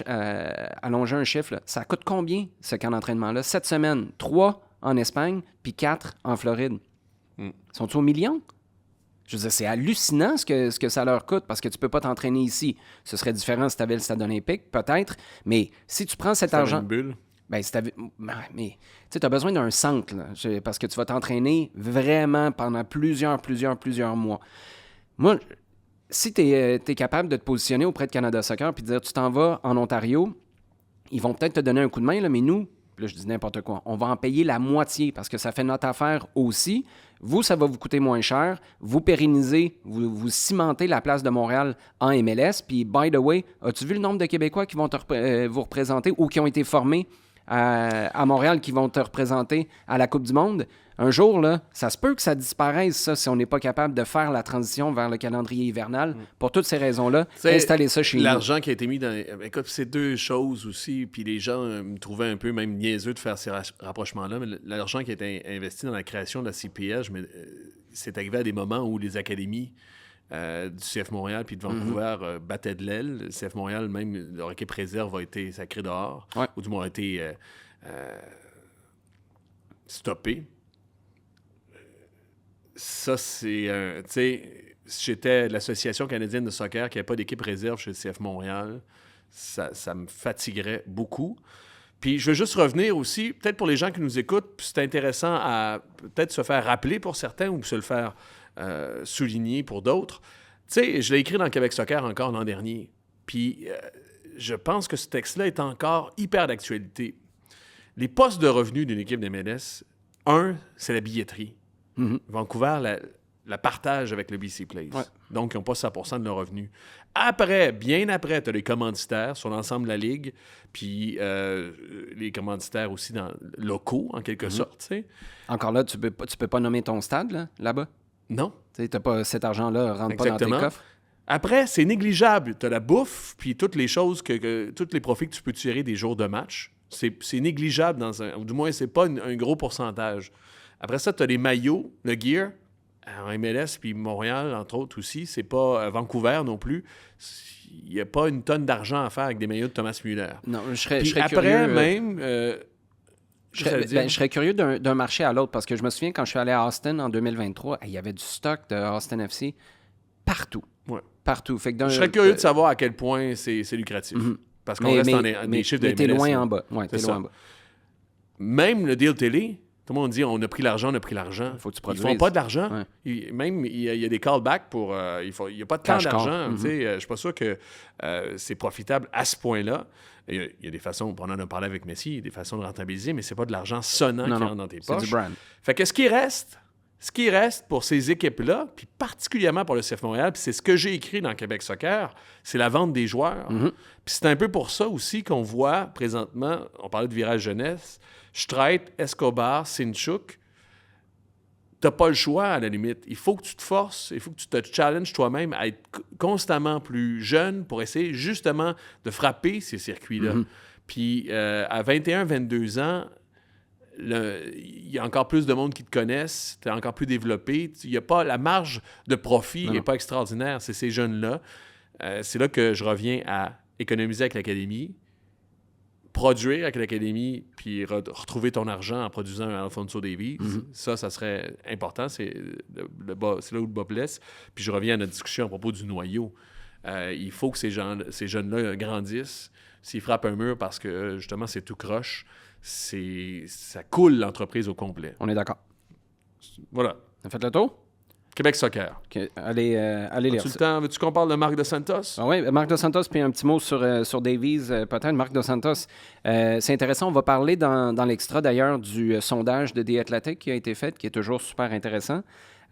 allongé un chiffre, là, ça coûte combien, ce camp d'entraînement-là? 7 semaines, 3 en Espagne, puis 4 en Floride. Sont-ils au million? Je veux dire, c'est hallucinant ce que ça leur coûte parce que tu peux pas t'entraîner ici. Ce serait différent si tu avais le stade olympique, peut-être. Mais si tu prends cet argent... Une bulle. Ben, si mais tu as besoin d'un centre, là, parce que tu vas t'entraîner vraiment pendant plusieurs mois. Moi, si tu es capable de te positionner auprès de Canada Soccer puis de dire tu t'en vas en Ontario, ils vont peut-être te donner un coup de main, là, mais nous, là, je dis n'importe quoi, on va en payer la moitié parce que ça fait notre affaire aussi. Vous, ça va vous coûter moins cher. Vous pérennisez, vous cimentez la place de Montréal en MLS. Puis, by the way, as-tu vu le nombre de Québécois qui vont vous représenter ou qui ont été formés à Montréal qui vont te représenter à la Coupe du Monde? Un jour, là, ça se peut que ça disparaisse, ça, si on n'est pas capable de faire la transition vers le calendrier hivernal. Pour toutes ces raisons-là, installer ça chez nous. L'argent qui a été mis dans... Écoute, c'est deux choses aussi, puis les gens me trouvaient un peu même niaiseux de faire ces rapprochements-là, mais l'argent qui a été investi dans la création de la CPL, c'est arrivé à des moments où les académies du CF Montréal puis de Vancouver battaient de l'aile. Le CF Montréal, même, leur équipe réserve a été sacrée dehors, ou du moins a été stoppé. Ça, c'est un... Tu sais, si j'étais l'Association canadienne de soccer qui n'avait pas d'équipe réserve chez le CF Montréal, ça me fatiguerait beaucoup. Puis je veux juste revenir aussi, peut-être pour les gens qui nous écoutent, puis c'est intéressant à peut-être se faire rappeler pour certains ou se le faire souligner pour d'autres. Tu sais, je l'ai écrit dans Québec Soccer encore l'an dernier. Puis je pense que ce texte-là est encore hyper d'actualité. Les postes de revenus d'une équipe de MLS, c'est la billetterie. Vancouver la partage avec le BC Place. Ouais. Donc, ils n'ont pas 100% de leurs revenus. Après, bien après, tu as les commanditaires sur l'ensemble de la Ligue, puis les commanditaires aussi locaux, en quelque sorte. T'sais. Encore là, tu peux pas nommer ton stade, là-bas? Non. T'as pas cet argent-là, rentre pas dans tes coffres. Après, c'est négligeable. Tu as la bouffe, puis toutes les choses, tous les profits que tu peux tirer des jours de match. C'est négligeable, ou du moins, c'est pas un gros pourcentage. Après ça, tu as les maillots, le gear, en MLS, puis Montréal, entre autres aussi. C'est pas Vancouver non plus. Il n'y a pas une tonne d'argent à faire avec des maillots de Thomas Müller. Non, je serais après, curieux... même... je serais curieux d'un marché à l'autre, parce que je me souviens, quand je suis allé à Austin en 2023, il y avait du stock de Austin FC partout. Ouais. Partout. Fait que je serais curieux de savoir à quel point c'est lucratif. Parce qu'on reste dans des chiffres de MLS. Mais t'es loin en bas. Ouais, t'es loin en bas. Même le deal télé... Tout le monde dit on a pris l'argent. Faut que tu ils produises. font pas de l'argent. Ouais. Il y a des callbacks pour... il n'y a pas de temps d'argent. Je ne suis pas sûr que c'est profitable à ce point-là. Il y a des façons, on en a parlé avec Messi, il y a des façons de rentabiliser, mais c'est pas de l'argent sonnant qui rentre dans tes poches. C'est du brand. Fait que ce qui reste pour ces équipes-là, puis particulièrement pour le CF Montréal, puis c'est ce que j'ai écrit dans Québec Soccer, c'est la vente des joueurs. Puis c'est un peu pour ça aussi qu'on voit présentement, on parlait de virage jeunesse, Streit, Escobar, Sinchuk, t'as pas le choix à la limite. Il faut que tu te forces, il faut que tu te challenges toi-même à être constamment plus jeune pour essayer justement de frapper ces circuits-là. Puis à 21, 22 ans, il y a encore plus de monde qui te connaissent, tu es encore plus développé. Il y a pas, la marge de profit n'est pas extraordinaire. C'est ces jeunes-là. C'est là que je reviens à économiser avec l'académie, produire avec l'académie, puis retrouver ton argent en produisant un Alphonso Davies. Ça serait important. C'est là où le bas blesse. Puis je reviens à notre discussion à propos du noyau. Il faut que ces jeunes-là grandissent. S'ils frappent un mur parce que, justement, c'est tout croche, ça coule l'entreprise au complet. On est d'accord. Voilà. On a fait le tour? Québec Soccer. Okay. Allez lire ça. Veux-tu qu'on parle de Marc Dos Santos? Oui, Marc Dos Santos, puis un petit mot sur Davies, peut-être. Marc Dos Santos, c'est intéressant. On va parler dans l'extra, d'ailleurs, du sondage de The Athletic qui a été fait, qui est toujours super intéressant.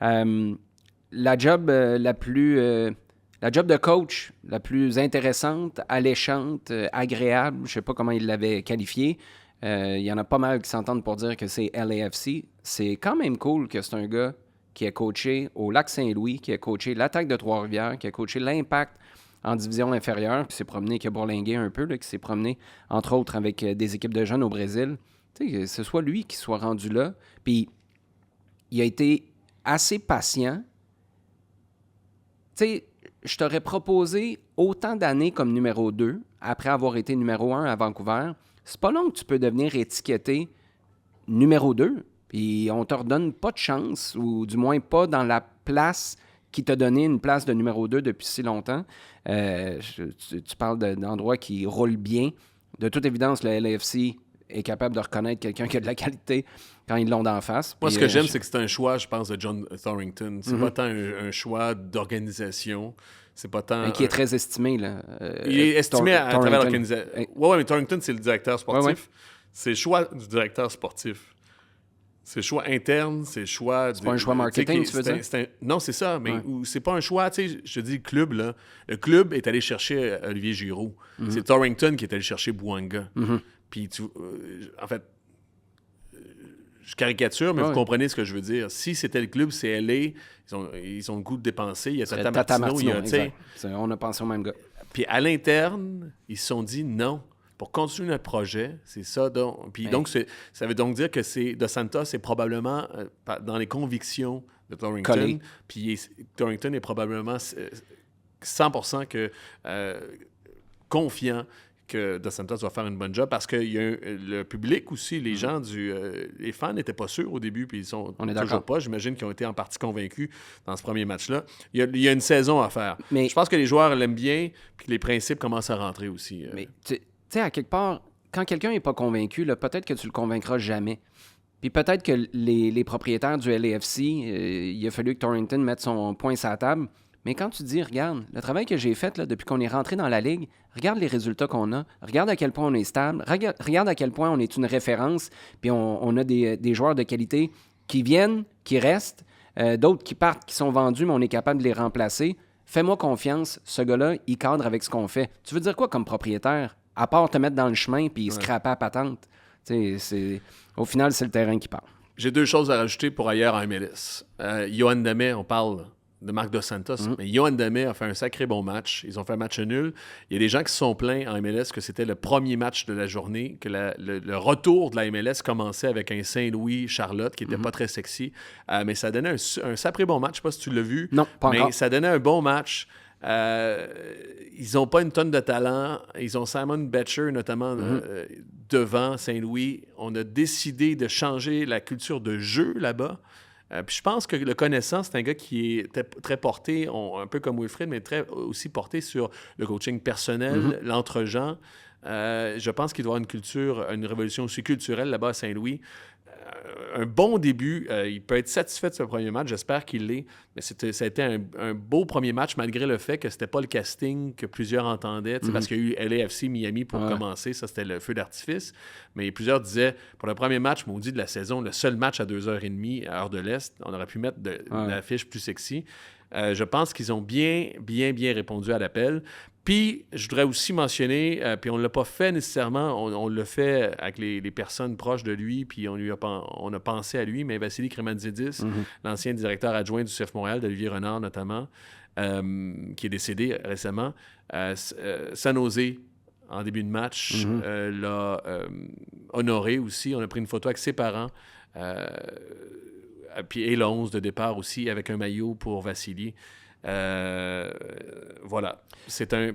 La job de coach la plus intéressante, alléchante, agréable, je ne sais pas comment il l'avait qualifié. Il y en a pas mal qui s'entendent pour dire que c'est LAFC. C'est quand même cool que c'est un gars qui a coaché au Lac-Saint-Louis, qui a coaché l'Attaque de Trois-Rivières, qui a coaché l'Impact en division inférieure, qui s'est promené, qui a bourlingué un peu, là, qui s'est promené, entre autres, avec des équipes de jeunes au Brésil. Tu sais, que ce soit lui qui soit rendu là. Puis, il a été assez patient. Tu sais, je t'aurais proposé autant d'années comme numéro 2 après avoir été numéro 1 à Vancouver. C'est pas long que tu peux devenir étiqueté numéro 2, puis on te redonne pas de chance, ou du moins pas dans la place qui t'a donné une place de numéro 2 depuis si longtemps. Tu parles d'endroits qui roulent bien. De toute évidence, le LAFC est capable de reconnaître quelqu'un qui a de la qualité quand ils l'ont d'en face. Moi, Puis, ce que j'aime, c'est que c'est un choix, je pense, de John Thorrington. C'est pas tant un choix d'organisation. C'est pas tant... qui est très estimé, là. Il est estimé à travers Thorrington. l'organisation. Oui, mais Thorrington, c'est le directeur sportif. Ouais. C'est le choix du directeur sportif. C'est le choix interne, c'est le choix... C'est pas un choix marketing, tu veux dire? Non, c'est ça, mais c'est pas un choix, tu sais, je te dis le club, là. Le club est allé chercher Olivier Giroud. C'est Thorrington qui est allé chercher Bouanga. Puis, en fait, je caricature, mais vous comprenez ce que je veux dire. Si c'était le club, c'est LA, ils ont le goût de dépenser. Il y a Tata Martino, on a pensé au même gars. Puis à l'interne, ils se sont dit non. Pour continuer notre projet, c'est ça. Puis donc, ça veut donc dire que Dos Santos est probablement dans les convictions de Thorrington. Collé. Puis Thorrington est probablement 100% confiant que Dos Santos va faire une bonne job parce que le public aussi, les gens les fans n'étaient pas sûrs au début, puis ils sont toujours pas. J'imagine qu'ils ont été en partie convaincus dans ce premier match-là. Il y a une saison à faire. Mais je pense que les joueurs l'aiment bien, puis les principes commencent à rentrer aussi. Mais tu sais, à quelque part, quand quelqu'un n'est pas convaincu, là, peut-être que tu le convaincras jamais. Puis peut-être que les propriétaires du LAFC, il a fallu que Thorrington mette son poing sur la table. Mais quand tu dis, regarde, le travail que j'ai fait là, depuis qu'on est rentré dans la Ligue, regarde les résultats qu'on a, regarde à quel point on est stable, regarde à quel point on est une référence, puis on a des joueurs de qualité qui viennent, qui restent, d'autres qui partent, qui sont vendus, mais on est capable de les remplacer. Fais-moi confiance, ce gars-là, il cadre avec ce qu'on fait. Tu veux dire quoi comme propriétaire? À part te mettre dans le chemin puis scraper à patente. Au final, c'est le terrain qui parle. J'ai 2 choses à rajouter pour ailleurs en MLS. Yoann Damet, on parle de Marc Dos Santos, mais Yoann Damet a fait un sacré bon match. Ils ont fait un match nul. Il y a des gens qui se sont plaints en MLS que c'était le premier match de la journée, que le retour de la MLS commençait avec un Saint-Louis-Charlotte qui n'était pas très sexy. Mais ça donnait un sacré bon match. Je ne sais pas si tu l'as vu. Non, pas encore. Mais ça donnait un bon match. Ils n'ont pas une tonne de talent. Ils ont Simon Betcher, notamment, devant Saint-Louis. On a décidé de changer la culture de jeu là-bas. Puis je pense que le connaissant, c'est un gars qui est très porté, un peu comme Wilfried, mais très aussi porté sur le coaching personnel, l'entre-gens. Je pense qu'il doit y avoir une révolution aussi culturelle là-bas à Saint-Louis. Un bon début. Il peut être satisfait de ce premier match. J'espère qu'il l'est. Mais ça a été un beau premier match, malgré le fait que c'était pas le casting que plusieurs entendaient. Parce qu'il y a eu LAFC Miami pour commencer. Ça, c'était le feu d'artifice. Mais plusieurs disaient, pour le premier match, maudit de la saison, le seul match à 2h30 à heure de l'Est, on aurait pu mettre une affiche plus sexy. Je pense qu'ils ont bien répondu à l'appel. Puis, je voudrais aussi mentionner, puis on ne l'a pas fait nécessairement, on l'a fait avec les personnes proches de lui, puis on a pensé à lui, mais Vassili Kremanzidis, l'ancien directeur adjoint du CF Montréal, d'Olivier Renard notamment, qui est décédé récemment, San Jose, en début de match, l'a honoré aussi. On a pris une photo avec ses parents, et le 11 de départ aussi, avec un maillot pour Vassili. Voilà.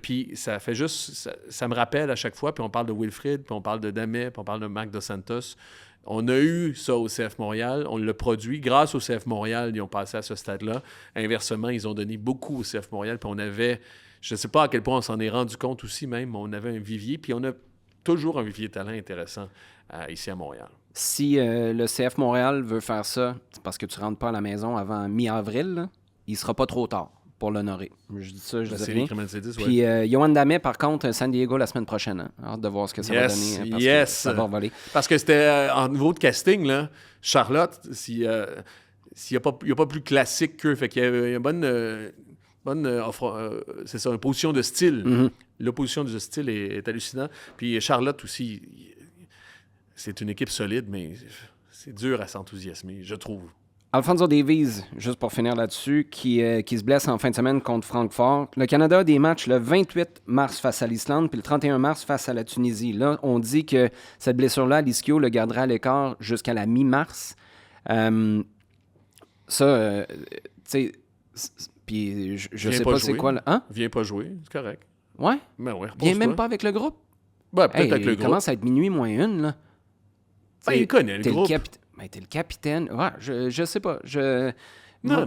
Puis ça fait juste... Ça me rappelle à chaque fois, puis on parle de Wilfried, puis on parle de Damet, puis on parle de Marc Dos Santos. On a eu ça au CF Montréal, on l'a produit. Grâce au CF Montréal, ils ont passé à ce stade-là. Inversement, ils ont donné beaucoup au CF Montréal, puis on avait... Je ne sais pas à quel point on s'en est rendu compte aussi même, mais on avait un vivier, puis on a toujours un vivier de talent intéressant ici à Montréal. Si le CF Montréal veut faire ça, c'est parce que tu ne rentres pas à la maison avant mi-avril, là, il ne sera pas trop tard pour l'honorer. Je dis ça, je dis rien. Puis Yoann Damet, par contre, San Diego la semaine prochaine. Hein. Hâte de voir ce que ça va donner. Parce que ça va voler. Parce que c'était en niveau de casting, là, Charlotte, s'il n'y a pas plus classique qu'eux, fait qu'il y a une bonne c'est ça, une position de style. L'opposition de style est hallucinante. Puis Charlotte aussi, c'est une équipe solide, mais c'est dur à s'enthousiasmer, je trouve. Alphonso Davies, juste pour finir là-dessus, qui se blesse en fin de semaine contre Francfort. Le Canada a des matchs le 28 mars face à l'Islande, puis le 31 mars face à la Tunisie. Là, on dit que cette blessure-là, l'ischio le gardera à l'écart jusqu'à la mi-mars. Ça, tu sais, puis je sais pas c'est quoi. Hein? Viens pas jouer, c'est correct. Ouais? Ben ouais, Viens repose-toi. même pas avec le groupe? Ben, peut-être Hey, avec le il groupe. commence à être minuit moins une, là. Ben, il connaît le groupe. T'es le capitaine. Ouais, je sais pas. Non.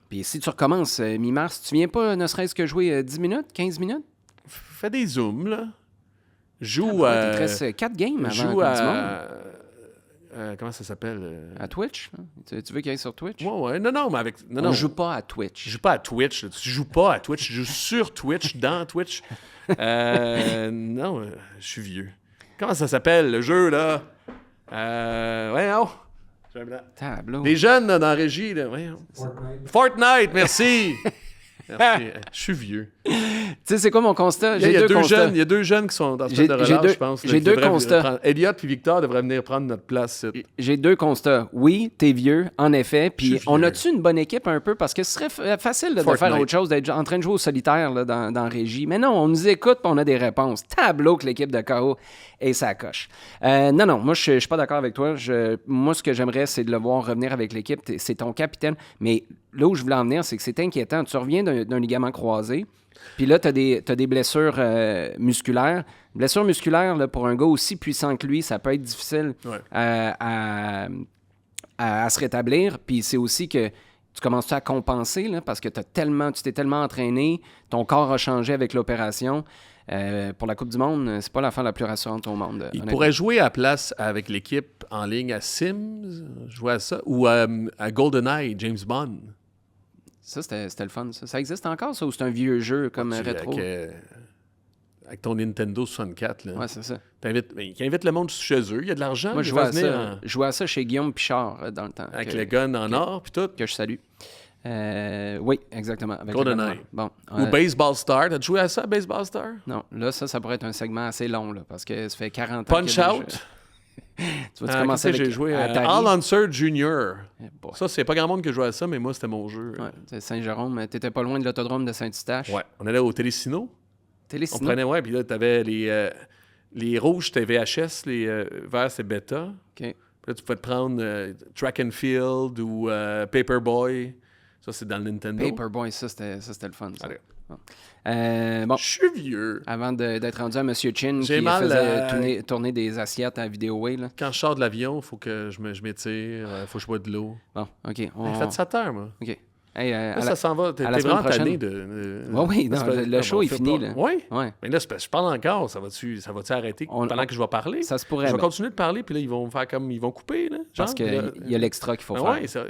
Puis si tu recommences mi-mars, tu viens pas ne serait-ce que jouer 10 minutes, 15 minutes? Fais des zooms, là. Joue Il te à... reste 4 games avant Joue la Coupe du Monde. comment ça s'appelle? À Twitch? Hein? Tu veux qu'il aille sur Twitch? Ouais. Non, mais avec... Non, On joue pas à Twitch. Je joue pas à Twitch. Là. Tu joues pas à Twitch. Tu joues sur Twitch, dans Twitch. Non, je suis vieux. Comment ça s'appelle, le jeu, là? Voyons. Tableau. Les jeunes, là, dans la régie, là. Voyons. Fortnite, merci. Merci. Je suis vieux. Tu sais, c'est quoi mon constat? Il y a deux jeunes qui sont dans ce J'ai- de j'ai relâche, deux- je pense. là, j'ai qui deux devraient constats. prendre- Elliot puis Victor devraient venir prendre notre place. J'ai 2 constats. Oui, t'es vieux, en effet. Je Puis suis on vieux. a-tu une bonne équipe un peu? Parce que ce serait facile de Fortnite. faire autre chose, d'être en train de jouer au solitaire là, dans la régie. Mais non, on nous écoute et on a des réponses. Tableau que l'équipe de KO et ça coche. Non, moi, je suis pas d'accord avec toi. Moi, ce que j'aimerais, c'est de le voir revenir avec l'équipe. C'est ton capitaine. Mais là où je voulais en venir, c'est que c'est inquiétant. Tu reviens d'un ligament croisé. Puis là, tu as des blessures musculaires. Blessures musculaires, là, pour un gars aussi puissant que lui, ça peut être difficile Ouais. à se rétablir. Puis c'est aussi que tu commences à compenser là, parce que tu t'es tellement entraîné, ton corps a changé avec l'opération. Pour la Coupe du Monde, c'est pas l'affaire la plus rassurante au monde. Il honnêtement. pourrait jouer à place avec l'équipe en ligne à Sims, jouer à ça, ou à GoldenEye, James Bond. Ça, c'était le fun. Ça existe encore, ça, ou c'est un vieux jeu comme rétro? Avec ton Nintendo 64. Là. Ouais, c'est ça. Qui invite le monde chez eux. Il y a de l'argent. Moi, il je va jouais à venir ça. Je jouais à ça chez Guillaume Pichard dans le temps. avec le gun en or, puis tout. Que je salue. Oui, exactement. Avec GoldenEye. Bon. Ou Baseball Star. T'as joué à ça, Baseball Star? Non, là, ça pourrait être un segment assez long, là, parce que ça fait 40 ans. Punch que Out. Tu vas-tu commencer avec j'ai joué à Atari? All Answer Junior. Bon. Ça, c'est pas grand monde que jouait à ça, mais moi, c'était mon jeu. Ouais, c'est Saint-Jérôme. T'étais pas loin de l'autodrome de Saint-Eustache. Ouais. On allait au Télécino. On Téléciné. prenait, ouais, puis là, t'avais les rouges, c'était VHS, les verts, c'était Beta. OK. Puis là, tu pouvais te prendre Track and Field ou Paperboy. Ça, c'est dans le Nintendo. Paperboy, ça, c'était le fun. Ça. Allez. Bon. Je suis vieux. Avant d'être rendu à M. Chin J'ai qui mal, faisait tourner des assiettes à Vidéoway. Là. Quand je sors de l'avion, il faut que je m'étire, faut que je bois de l'eau. Bon, OK. Faites ça tard, moi. OK. Hey, Là, ça s'en va. T'es à la vraiment semaine tanné prochaine. de... Oui, non, le show est fini. Là. Oui? Ouais. Mais là, c'est parce que je parle encore. Ça va-tu arrêter pendant que je vais parler? Ça se pourrait. Je vais ben, continuer de parler, puis là, ils vont me faire comme... Ils vont couper, là. parce genre, qu'il puis là, y a l'extra qu'il faut ben faire. ouais, ça...